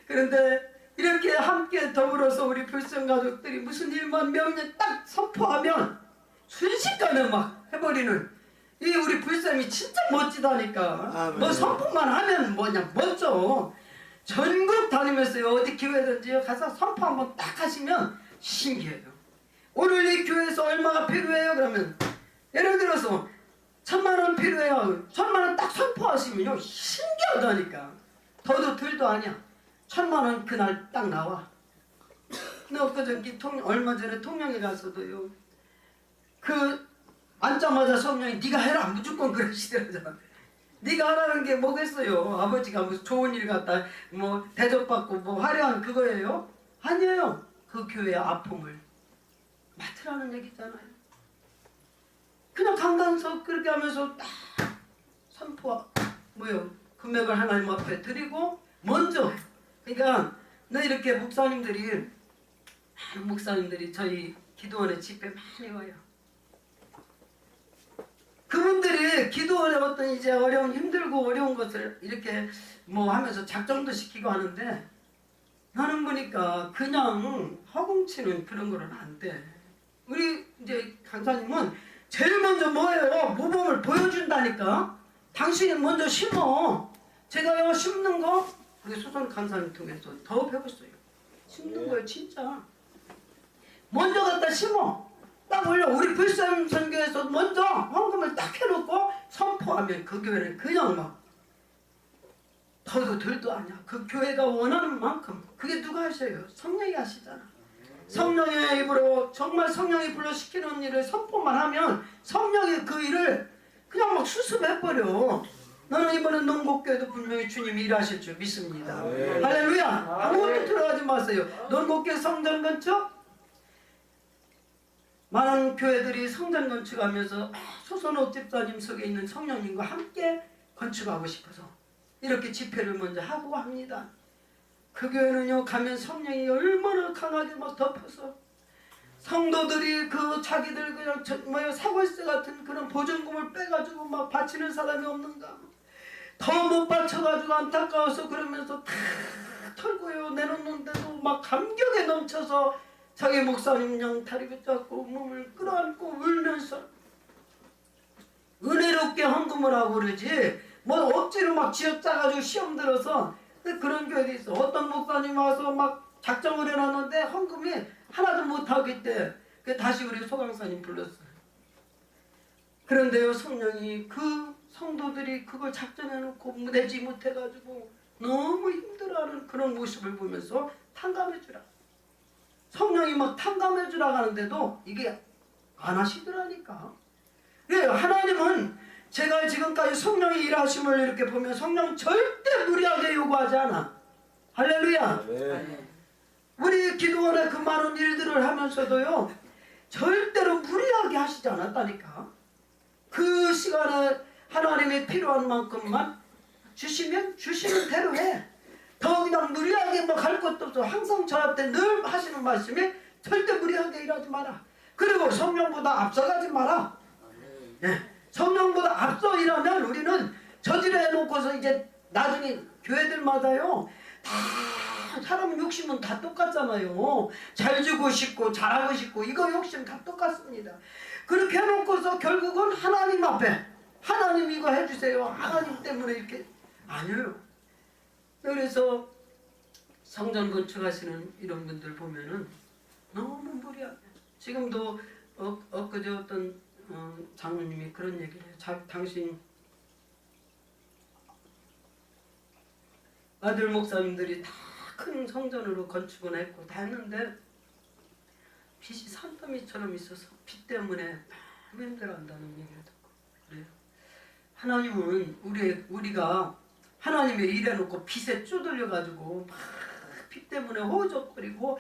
그런데 이렇게 함께 더불어서 우리 불성가족들이 무슨 일만 명령 딱 선포하면 순식간에 막 해버리는 이 우리 불성이 진짜 멋지다니까. 뭐 선포만 하면 뭐냐 멋져. 전국 다니면서 어디 교회든지 가서 선포 한번 딱 하시면 신기해요. 오늘 이 교회에서 얼마가 필요해요? 그러면 예를 들어서 1000만원 필요해요. 1000만원 딱 선포하시면요 신기하다니까. 더도 덜도 아니야. 1000만원 그날 딱 나와. 나 엊그저께 얼마 전에 통영에 가서도요, 그 앉자마자 성령이 네가 해라 무조건 그러시더라잖아. 네가 하라는 게 뭐겠어요. 아버지가 무슨 좋은 일 갖다 뭐 대접받고 뭐 화려한 그거예요? 아니에요. 그 교회의 아픔을 맡으라는 얘기잖아요. 그냥 강단석 그렇게 하면서 딱 선포 뭐요 금액을 하나님 앞에 드리고 먼저. 그러니까 너 이렇게 목사님들이 많은 목사님들이 저희 기도원에 집회 많이 와요. 그분들이 기도원에 어떤 이제 힘들고 어려운 것을 이렇게 뭐 하면서 작정도 시키고 하는데 나는 보니까 그냥 허공치는 그런 거는 안 돼. 우리 이제 강사님은 제일 먼저 뭐예요? 모범을 보여준다니까. 당신이 먼저 심어. 제가요 심는 거 우리 수선 강사님 통해서 더 배웠어요. 심는 거예요 진짜. 먼저 갖다 심어. 딱 올려. 우리 불산 선교에서 먼저 헌금을 딱 해놓고 선포하면 그 교회는 그냥 막 더도 덜도 아니야. 그 교회가 원하는 만큼. 그게 누가 하셔요? 성령이 하시잖아. 성령의 입으로 정말 성령이 불러시키는 일을 선포만 하면 성령이 그 일을 그냥 막 수습해버려. 나는 이번에 논곡교회도 분명히 주님이 일하실 줄 믿습니다. 아멘. 할렐루야. 아무것도 들어가지 마세요. 논곡교회 성전 건축, 많은 교회들이 성전 건축하면서 소선옥 집사님 속에 있는 성령님과 함께 건축하고 싶어서 이렇게 집회를 먼저 하고 합니다. 그 교회는요, 가면 성령이 얼마나 강하게 막 덮어서 성도들이 그 자기들 그냥 사골세 같은 그런 보증금을 빼가지고 막 바치는 사람이 없는가, 더 못 바쳐가지고 안타까워서 그러면서 다 털고요 내놓는데도 막 감격에 넘쳐서 자기 목사님 그냥 다리 붙잡고 몸을 끌어안고 울면서 은혜롭게 헌금을 하고 그러지, 뭐 억지로 막 쥐어짜가지고 시험 들어서. 그런 교회도 있어. 어떤 목사님 와서 막 작정을 해놨는데 헌금이 하나도 못하겠대. 다시 우리 소강사님 불렀어요. 그런데요, 성령이 그 성도들이 그걸 작정해놓고 내지 못해가지고 너무 힘들어하는 그런 모습을 보면서 탕감해주라. 성령이 막 탕감해주라 하는데도 이게 안 하시더라니까. 그래요. 하나님은 제가 지금까지 성령의 일하심을 이렇게 보면 성령 절대 무리하게 요구하지 않아. 할렐루야. 아멘. 우리 기도원에 그 많은 일들을 하면서도요, 절대로 무리하게 하시지 않았다니까. 그 시간에 하나님이 필요한 만큼만 주시면 주시는 대로 해. 더 그냥 무리하게 뭐 갈 것도 없어. 항상 저한테 늘 하시는 말씀이 절대 무리하게 일하지 마라. 그리고 성령보다 앞서가지 마라. 네. 성령보다 앞서 일하면 우리는 저지를 해놓고서 이제 나중에 교회들마다요, 다 사람 욕심은 다 똑같잖아요. 잘 주고 싶고 잘하고 싶고 이거 욕심 다 똑같습니다. 그렇게 해놓고서 결국은 하나님 앞에 하나님 이거 해주세요, 하나님 때문에 이렇게 아니에요. 그래서 성전 건축하시는 이런 분들 보면은 너무 무리하게. 지금도 엊그제 어떤 장로님이 그런 얘기를 해요. 당신 아들 목사님들이 다 큰 성전으로 건축을 했고 다 했는데 빚이 산더미처럼 있어서 빚 때문에 너무 힘들어한다는 얘기를 듣고 그래요. 하나님은 우리가 하나님의 일해놓고 빚에 쪼들려가지고 막 빚 때문에 호적거리고,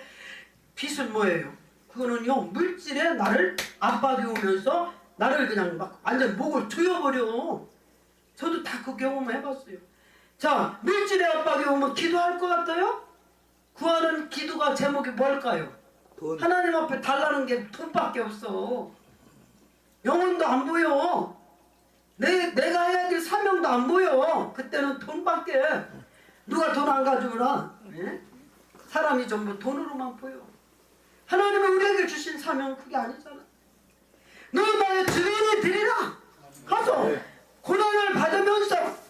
빚은 뭐예요? 그거는요, 물질에 나를 압박해오면서 나를 그냥 막 완전 목을 조여버려. 저도 다 그 경험을 해봤어요. 자, 물질의 압박이 오면 기도할 것 같아요? 구하는 기도가 제목이 뭘까요? 돈. 하나님 앞에 달라는 게 돈밖에 없어. 영혼도 안 보여. 내가 해야 될 사명도 안 보여. 그때는 돈밖에. 누가 돈 안 가져오나? 예? 사람이 전부 돈으로만 보여. 하나님이 우리에게 주신 사명은 그게 아니잖아. 너 나의 주인이 되리라. 가서 고난을 받으면서,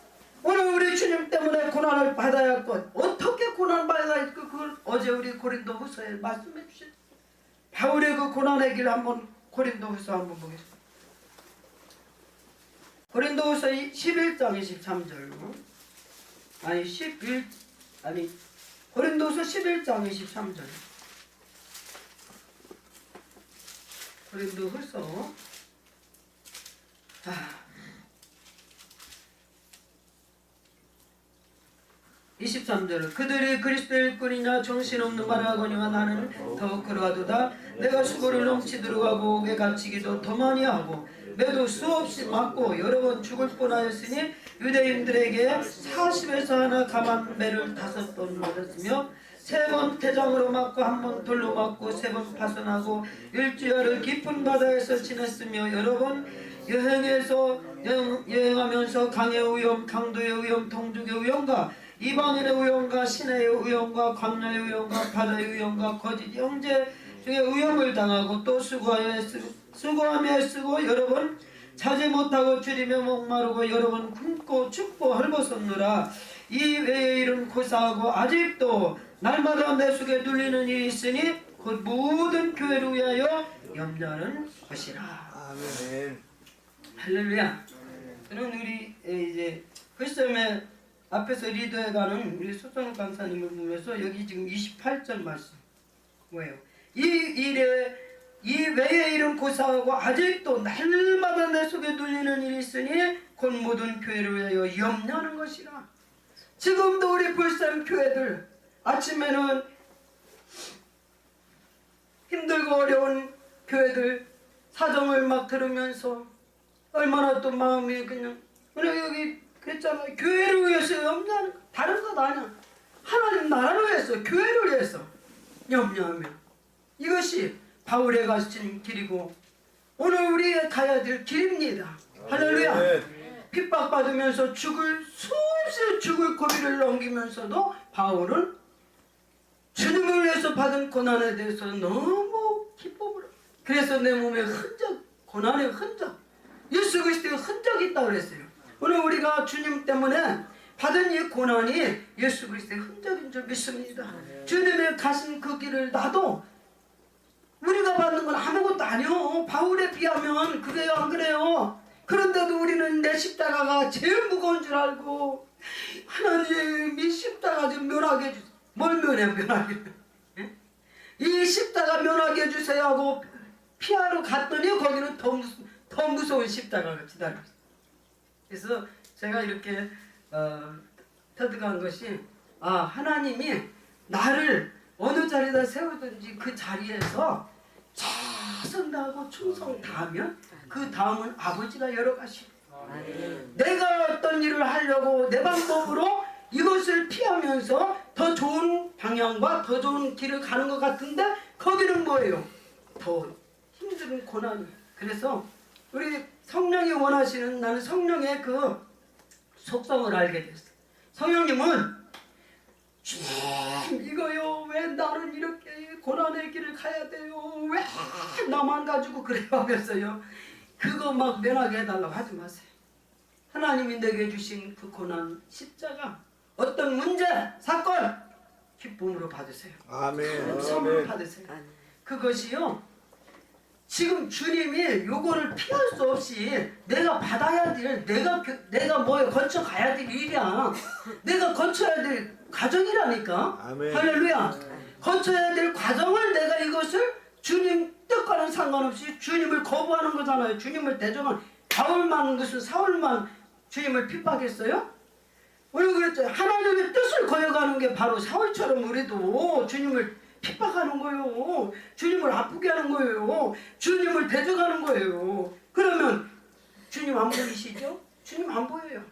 오늘 우리 주님 때문에 고난을 받아야 할 것, 어떻게 고난을 받아야 할까? 그걸 어제 우리 고린도후서에 말씀해 주신 바울의 그 고난의 길 한번 고린도후서 한번 보겠습니다. 고린도후서 11장 23절. 고린도후서 11장 23절. 고린도후서 23절. 그들이 그리스도의 일꾼이냐 정신없는 말을 하거니와 나는 더욱 그러하도다. 내가 수고를 넘치도록 하고 옥에 갇히기도 더 많이 하고 매도 수없이 맞고 여러 번 죽을 뻔하였으니 유대인들에게 40에서 하나 감한 매를 5번 맞았으며 3번 태장으로 맞고 1번 돌로 맞고 3번 파손하고 일주일을 깊은 바다에서 지냈으며 여러 번 여행하면서 강의 위험, 강도의 위험, 동족의 위험과 이방인의 위험과 시내의 위험과 광야의 위험과 바다의 위험과 거짓 형제 중에 위험을 당하고 또 수고하며 쓰고 여러 번 자지 못하고 줄이며 목마르고 여러 번 굶고 춥고 헐벗었느라. 이 외의 일은 고사하고 아직도 날마다 내 속에 눌리는 일이 있으니 곧 모든 교회를 위하여 염려하는 것이라. 아멘. 할렐루야. 그럼 우리 이제 그 시점에 앞에서 리더에 가는 우리 소정욱 강사님을 보면서 여기 지금 28절 말씀 뭐예요? 이 일에 이 외의 일은 고사하고 아직도 날마다 내 속에 눌리는 일이 있으니 곧 모든 교회를 위하여 염려하는 것이라. 지금도 우리 불산 교회들 아침에는 힘들고 어려운 교회들 사정을 막 들으면서 얼마나 또 마음이 그냥 여기 그랬잖아요. 교회를 위해서 염려하는 거. 다른 것 아니야. 하나님 나라를 위해서 교회를 위해서 염려하며 이것이 바울의 가신 길이고 오늘 우리가 가야 될 길입니다. 할렐루야. 핍박받으면서 수없이 죽을 고비를 넘기면서도 바울은 주님을 위해서 받은 고난에 대해서 너무 기쁨으로 그래서 내 몸에 흔적, 고난의 흔적, 예수 그리스도의 흔적이 있다고 그랬어요. 오늘 우리가 주님 때문에 받은 이 고난이 예수 그리스도의 흔적인 줄 믿습니다. 주님의 가신 그 길을 나도 우리가 받는 건 아무것도 아니요. 바울에 비하면 그래요 안 그래요? 그런데도 우리는 내 십자가가 제일 무거운 줄 알고 하나님이 십자가 좀 면하게 해주세요. 뭘 면해 면하게 이 십자가 면하게 해주세요 하고 피하러 갔더니 거기는 더 무서운 십자가가 기다리고 있어요. 그래서 제가 이렇게 터득한 것이 하나님이 나를 어느 자리에다 세우든지 그 자리에서 최선 다하고 충성 다하면 그 다음은 아버지가 열어가시고 내가 어떤 일을 하려고 내 방법으로 이것을 피하면서 더 좋은 방향과 더 좋은 길을 가는 것 같은데 거기는 뭐예요? 더 힘든 고난이. 그래서 우리 성령이 원하시는 나는 성령의 그 속성을 알게 됐어. 성령님은 이거요 왜 나는 이렇게 고난의 길을 가야 돼요 왜 나만 가지고 그래요 하면서요 그거 막 면하게 해달라고 하지 마세요. 하나님이 내게 주신 그 고난 십자가 어떤 문제 사건 기쁨으로 받으세요. 아멘. 선물로 받으세요. 그것이요 지금 주님이 요거를 피할 수 없이 내가 받아야 될 내가 뭐에 거쳐 가야 될 일이야. 내가 거쳐야 될 과정이라니까. 아멘. 할렐루야. 거쳐야 될 과정을 내가 이것을 주님 뜻과는 상관없이 주님을 거부하는 거잖아요. 주님을 대적한 바울만 무슨 사울만 주님을 핍박했어요? 우리 그랬죠. 하나님의 뜻을 거역하는 게 바로 사울처럼 우리도 주님을 핍박하는 거예요. 주님을 아프게 하는 거예요. 주님을 대적하는 거예요. 그러면 주님 안 보이시죠? 주님 안 보여요.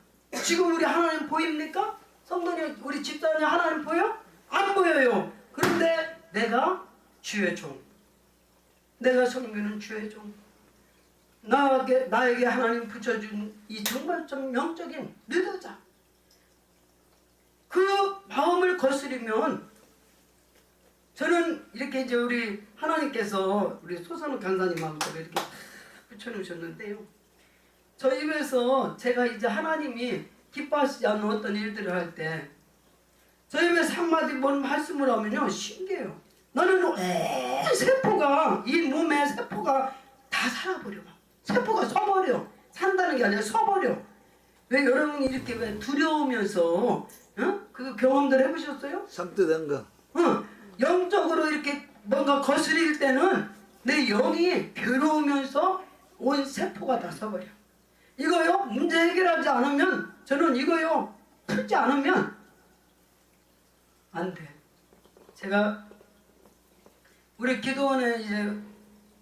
지금 우리 하나님 보입니까? 성도님 우리 집사님 하나님 보여? 안 보여요. 그런데 내가 주의 종, 내가 섬기는 주의 종, 나에게 하나님 붙여준 이 정말 좀 영적인 리더자, 그 마음을 거스리면 저는 이렇게 이제 우리 하나님께서 우리 소선우 강사님하고 이렇게 붙여놓으셨는데요. 저희 집에서 제가 이제 하나님이 기뻐하시지 않는 어떤 일들을 할 때 저희 집에서 한마디 뭔 말씀을 하면요 신기해요. 나는 온 세포가 이 몸에 세포가 다 살아버려. 세포가 서버려. 산다는 게 아니라 서버려. 왜 여러분이 이렇게 왜 두려우면서 그 경험들 해보셨어요? 상투된 거. 영적으로 이렇게 뭔가 거스릴 때는 내 영이 괴로우면서 온 세포가 다 서버려. 이거요 문제 해결하지 않으면 저는 이거요 풀지 않으면 안 돼. 제가 우리 기도원에 이제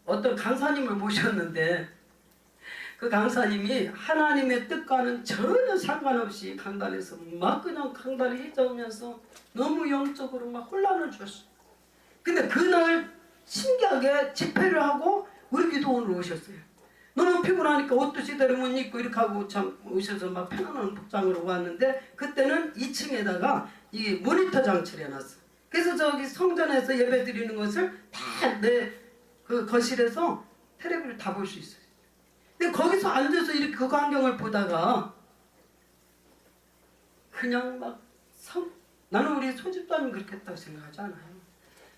어떤 강사님을 모셨는데 그 강사님이 하나님의 뜻과는 전혀 상관없이 강단에서 막 그냥 강단을 해저으면서 너무 영적으로 막 혼란을 줬어요. 근데 그날 신기하게 집회를 하고 우리 기도원으로 오셨어요. 너무 피곤하니까 옷도 제대로 못 입고 이렇게 하고 참 오셔서 막 편안한 복장으로 왔는데 그때는 2층에다가 이 모니터 장치를 해놨어. 그래서 저기 성전에서 예배 드리는 것을 다 내 그 거실에서 텔레비를 다 볼 수 있어요. 근데 거기서 앉아서 이렇게 그 광경을 보다가 그냥 막 나는 우리 소집사님 그렇게 했다고 생각하지 않아요.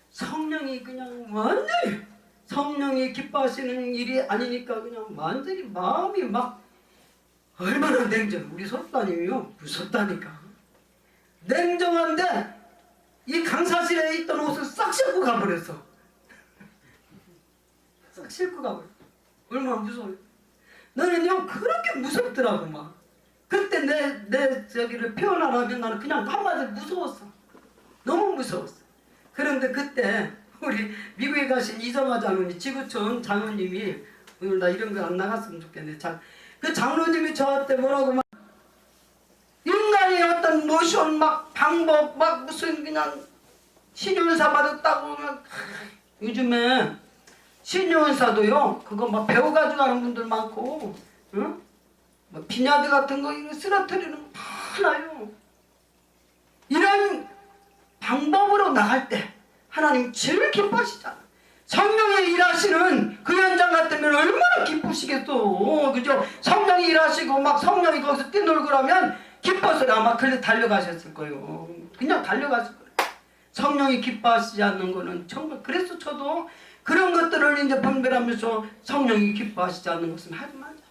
성령이 그냥 완전히 성령이 기뻐하시는 일이 아니니까 그냥 완전히 마음이 막 얼마나 냉정. 우리 소집사님이요 무섭다니까. 냉정한데 이 강사실에 있던 옷을 싹 씻고 가버렸어. 싹 싣고 가버려. 얼마나 무서워요. 너는요 그렇게 무섭더라고 막. 그때 내 저기를 표현하라면 나는 그냥 한마디로 무서웠어. 너무 무서웠어. 그런데 그때 우리 미국에 가신 이정화 장로님, 지구촌 장로님이, 오늘 나 이런 거 안 나갔으면 좋겠네. 그 장로님이 저한테 뭐라고 막, 인간의 어떤 모션 막 방법 막 무슨 그냥 신유은사 받았다고 막. 요즘에 신유은사도요 그거 막 배워가지고 하는 분들 많고, 응? 뭐 비냐드 같은 거 이거 쓰러뜨리는 거 많아요. 이런 방법으로 나갈 때 하나님 제일 기뻐하시잖아. 성령이 일하시는 그 현장 같으면 얼마나 기쁘시겠어. 그죠? 성령이 일하시고 막 성령이 거기서 뛰놀고 그러면 기뻐서 아마 그래 달려가셨을 거예요. 그냥 달려갔을 거예요. 성령이 기뻐하시지 않는 거는 정말. 그래서 저도 그런 것들을 이제 분별하면서 성령이 기뻐하시지 않는 것은 하지 말자.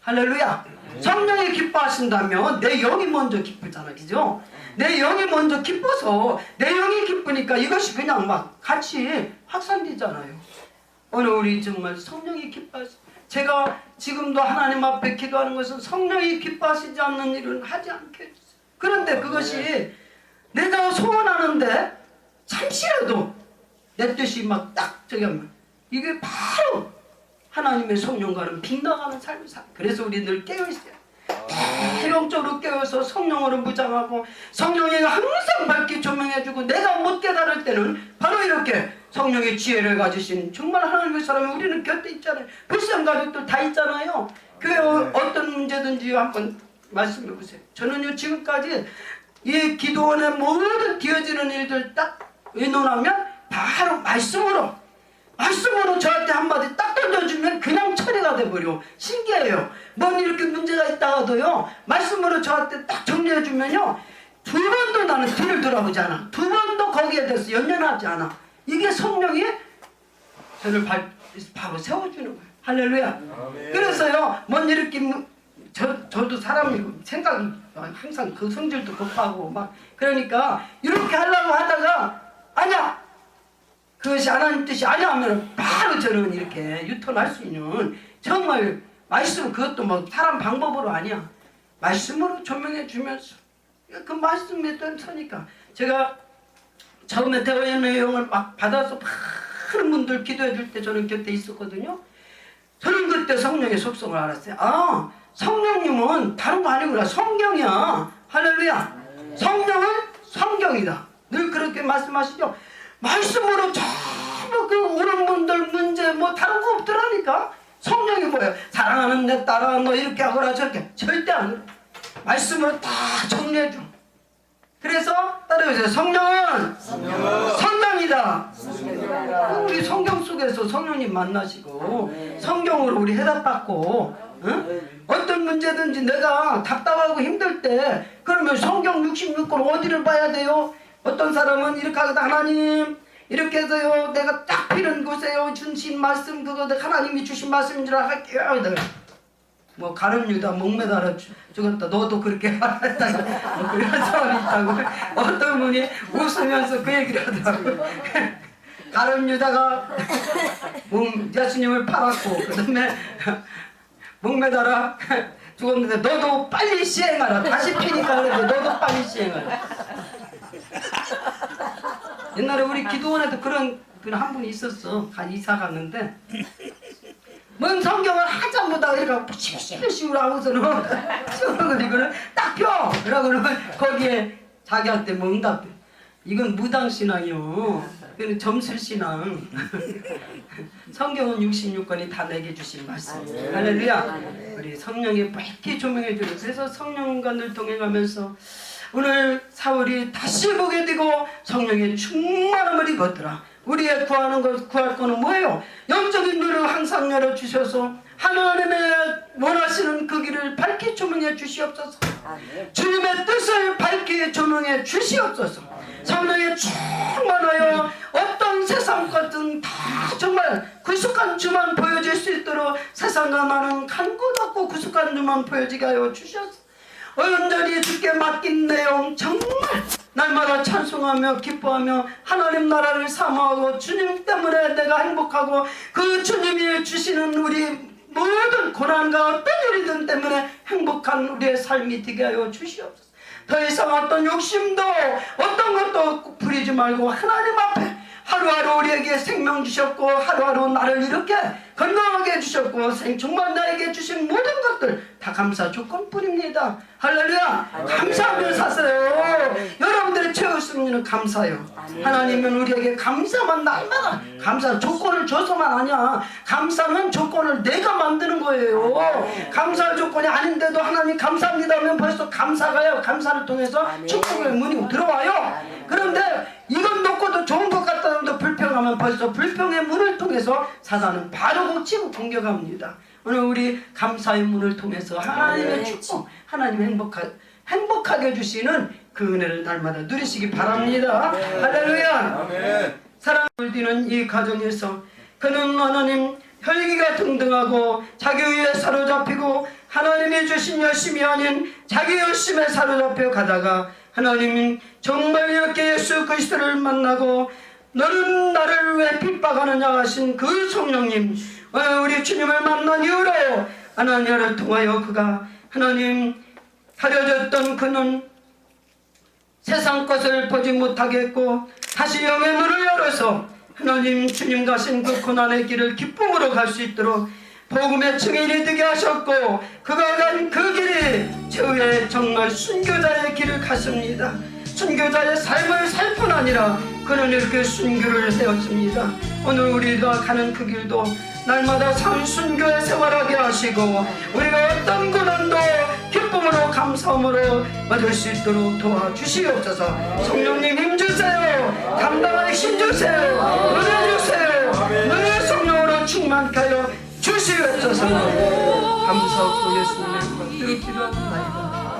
할렐루야. 성령이 기뻐하신다면 내 영이 먼저 기쁘잖아. 그죠? 내 영이 먼저 기뻐서 내 영이 기쁘니까 이것이 그냥 막 같이 확산되잖아요. 오늘 우리 정말 성령이 기뻐하시. 제가 지금도 하나님 앞에 기도하는 것은 성령이 기뻐하시지 않는 일은 하지 않게 해주세요. 그런데 그것이 내가 소원하는데 잠시라도 내 뜻이 막 딱 저기 하면 이게 바로 하나님의 성령과는 빗나가는 삶을 살. 그래서 우리 늘 깨어있어요. 영적으로 깨어서 성령으로 무장하고 성령이 항상 밝게 조명해주고 내가 못 깨달을 때는 바로 이렇게 성령의 지혜를 가지신 정말 하나님의 사람이 우리는 곁에 있잖아요. 불쌍 가족들 다 있잖아요. 교회 어떤 문제든지 한번 말씀해 보세요. 저는요 지금까지 이 기도원의 모든 되어지는 일들 딱 의논하면 바로 말씀으로 저한테 한마디 딱 던져주면 그냥 처리가 돼버려. 신기해요. 뭔 이렇게 문제가 있다가도요 말씀으로 저한테 딱 정리해주면요 두 번도 나는 뒤를 돌아보지 않아. 두 번도 거기에 대해서 연연하지 않아. 이게 성령이 저를 바로 세워주는 거예요. 할렐루야. 아멘. 그래서요 뭔 이렇게 저도 사람이고 생각이 항상 그 성질도 급하고 막 그러니까 이렇게 하려고 하다가 아니야 그것이 하나님 뜻이 아니야 하면 바로 저는 이렇게 유턴할 수 있는 정말 말씀. 그것도 뭐 사람 방법으로 아니야. 말씀으로 조명해 주면서 그 말씀에 서니까 제가 처음에 대화의 내용을 막 받아서 많은 분들 기도해 줄 때 저는 곁에 있었거든요. 저는 그때 성령의 속성을 알았어요. 아 성령님은 다른 거 아니구나. 성경이야. 할렐루야. 성령은 성경이다. 늘 그렇게 말씀하시죠. 말씀으로 전부 그 오는 분들 문제 뭐 다른 거 없더라니까. 성령이 뭐예요? 사랑하는 내 딸아 너 이렇게 하거라 저렇게 절대 안 그래. 말씀으로 다 정리해줘. 그래서 따라해보세요. 성령은 성령이다. 우리 성경 속에서 성령님 만나시고 성경으로 우리 해답받고 응? 어떤 문제든지 내가 답답하고 힘들 때 그러면 성경 66권 어디를 봐야 돼요? 어떤 사람은 이렇게 하거든. 하나님 이렇게 해서요 내가 딱 필요한 곳에요 주신 말씀 그거 하나님이 주신 말씀인 줄 알게요. 뭐 가룟 유다 목매달아 죽었다. 너도 그렇게 말했다. 뭐 그런 사람이 있다고. 어떤 분이 웃으면서 그 얘기를 하더라고. 가룟 유다가 예수님을 팔았고 그 다음에 목매달아 죽었는데 너도 빨리 시행하라. 다시 피니까 그래도 너도 빨리 시행하라. 옛날에 우리 기도원에도 그런 한 분이 있었어. 이사 갔는데 뭔 성경을 하자 못하고 이러고 시시시시로 하고서는 이거는 딱 펴! 그러고 그러면 거기에 자기한테 뭐 응답해. 이건 무당신앙이요. 이건 점술신앙. 성경은 66권이 다 내게 주신 말씀. 할렐루야. 우리 성령이 밝게 조명해 주는. 그래서 성령과 늘 동행하면서 오늘 사울이 다시 보게 되고 성령의 충만함을 입었더라. 우리의 구할 거는 뭐예요? 영적인 눈을 항상 열어주셔서 하나님의 원하시는 그 길을 밝게 조명해 주시옵소서. 주님의 뜻을 밝게 조명해 주시옵소서. 성령에 충만하여 어떤 세상 것은 다 정말 구속한 주만 보여질 수 있도록 세상과 나는 간 곳 없고 구속한 주만 보여지게 하여 주셔서 온전히 주께 맡긴 내용 정말 날마다 찬송하며 기뻐하며 하나님 나라를 사모하고 주님 때문에 내가 행복하고 그 주님이 주시는 우리 모든 고난과 어떤 일이든 때문에 행복한 우리의 삶이 되게 하여 주시옵소서. 더 이상 어떤 욕심도 어떤 것도 부리지 말고 하나님 앞에 하루하루 우리에게 생명 주셨고 하루하루 나를 이렇게 건강하게 해주셨고 정말 나에게 주신 모든 것들 다 감사 조건뿐입니다. 할렐루야. 감사하면 사세요. 여러분들의 최후 승리는 감사요. 하나님은 우리에게 감사만 날마다 감사 조건을 줘서만 아니야. 감사는 조건을 내가 만드는 거예요. 감사할 조건이 아닌데도 하나님 감사합니다 하면 벌써 감사가요. 감사를 통해서 축복의 문이 들어와요. 그런데 이건 놓고도 좋은 것 같다는데 불평하면 벌써 불평의 문을 통해서 사단은 바로 고치고 공격합니다. 오늘 우리 감사의 문을 통해서 하나님의 축복, 하나님 행복하게 해주시는 그 은혜를 날마다 누리시기 바랍니다. 할렐루야. 사랑을 뒤는 이 가정에서 그는 하나님 혈기가 등등하고 자기 의에 사로잡히고 하나님이 주신 열심이 아닌 자기 열심에 사로잡혀 가다가 하나님 정말 이렇게 예수 그리스도를 만나고 너는 나를 왜 핍박하느냐 하신 그 성령님 우리 주님을 만난 이후로 하나님을 통하여 그가 하나님 가려졌던 그는 세상 것을 보지 못하게 했고 다시 영의 눈을 열어서 하나님 주님 가신 그 고난의 길을 기쁨으로 갈 수 있도록 복음의 증인이 되게 하셨고 그가 간 그 길이 최후의 정말 순교자의 길을 갔습니다. 순교자의 삶을 살 뿐 아니라 그는 이렇게 순교를 되었습니다. 오늘 우리가 가는 그 길도 날마다 참 순교의 생활하게 하시고 우리가 어떤 고난도 기쁨으로 감사함으로 받을 수 있도록 도와주시옵소서. 성령님 힘주세요. 감당할 힘주세요. 은혜 주세요. 너의 성령으로 충만케 하여 주시옵소서. 감사하고 예수님의 이름으로 기도합니다.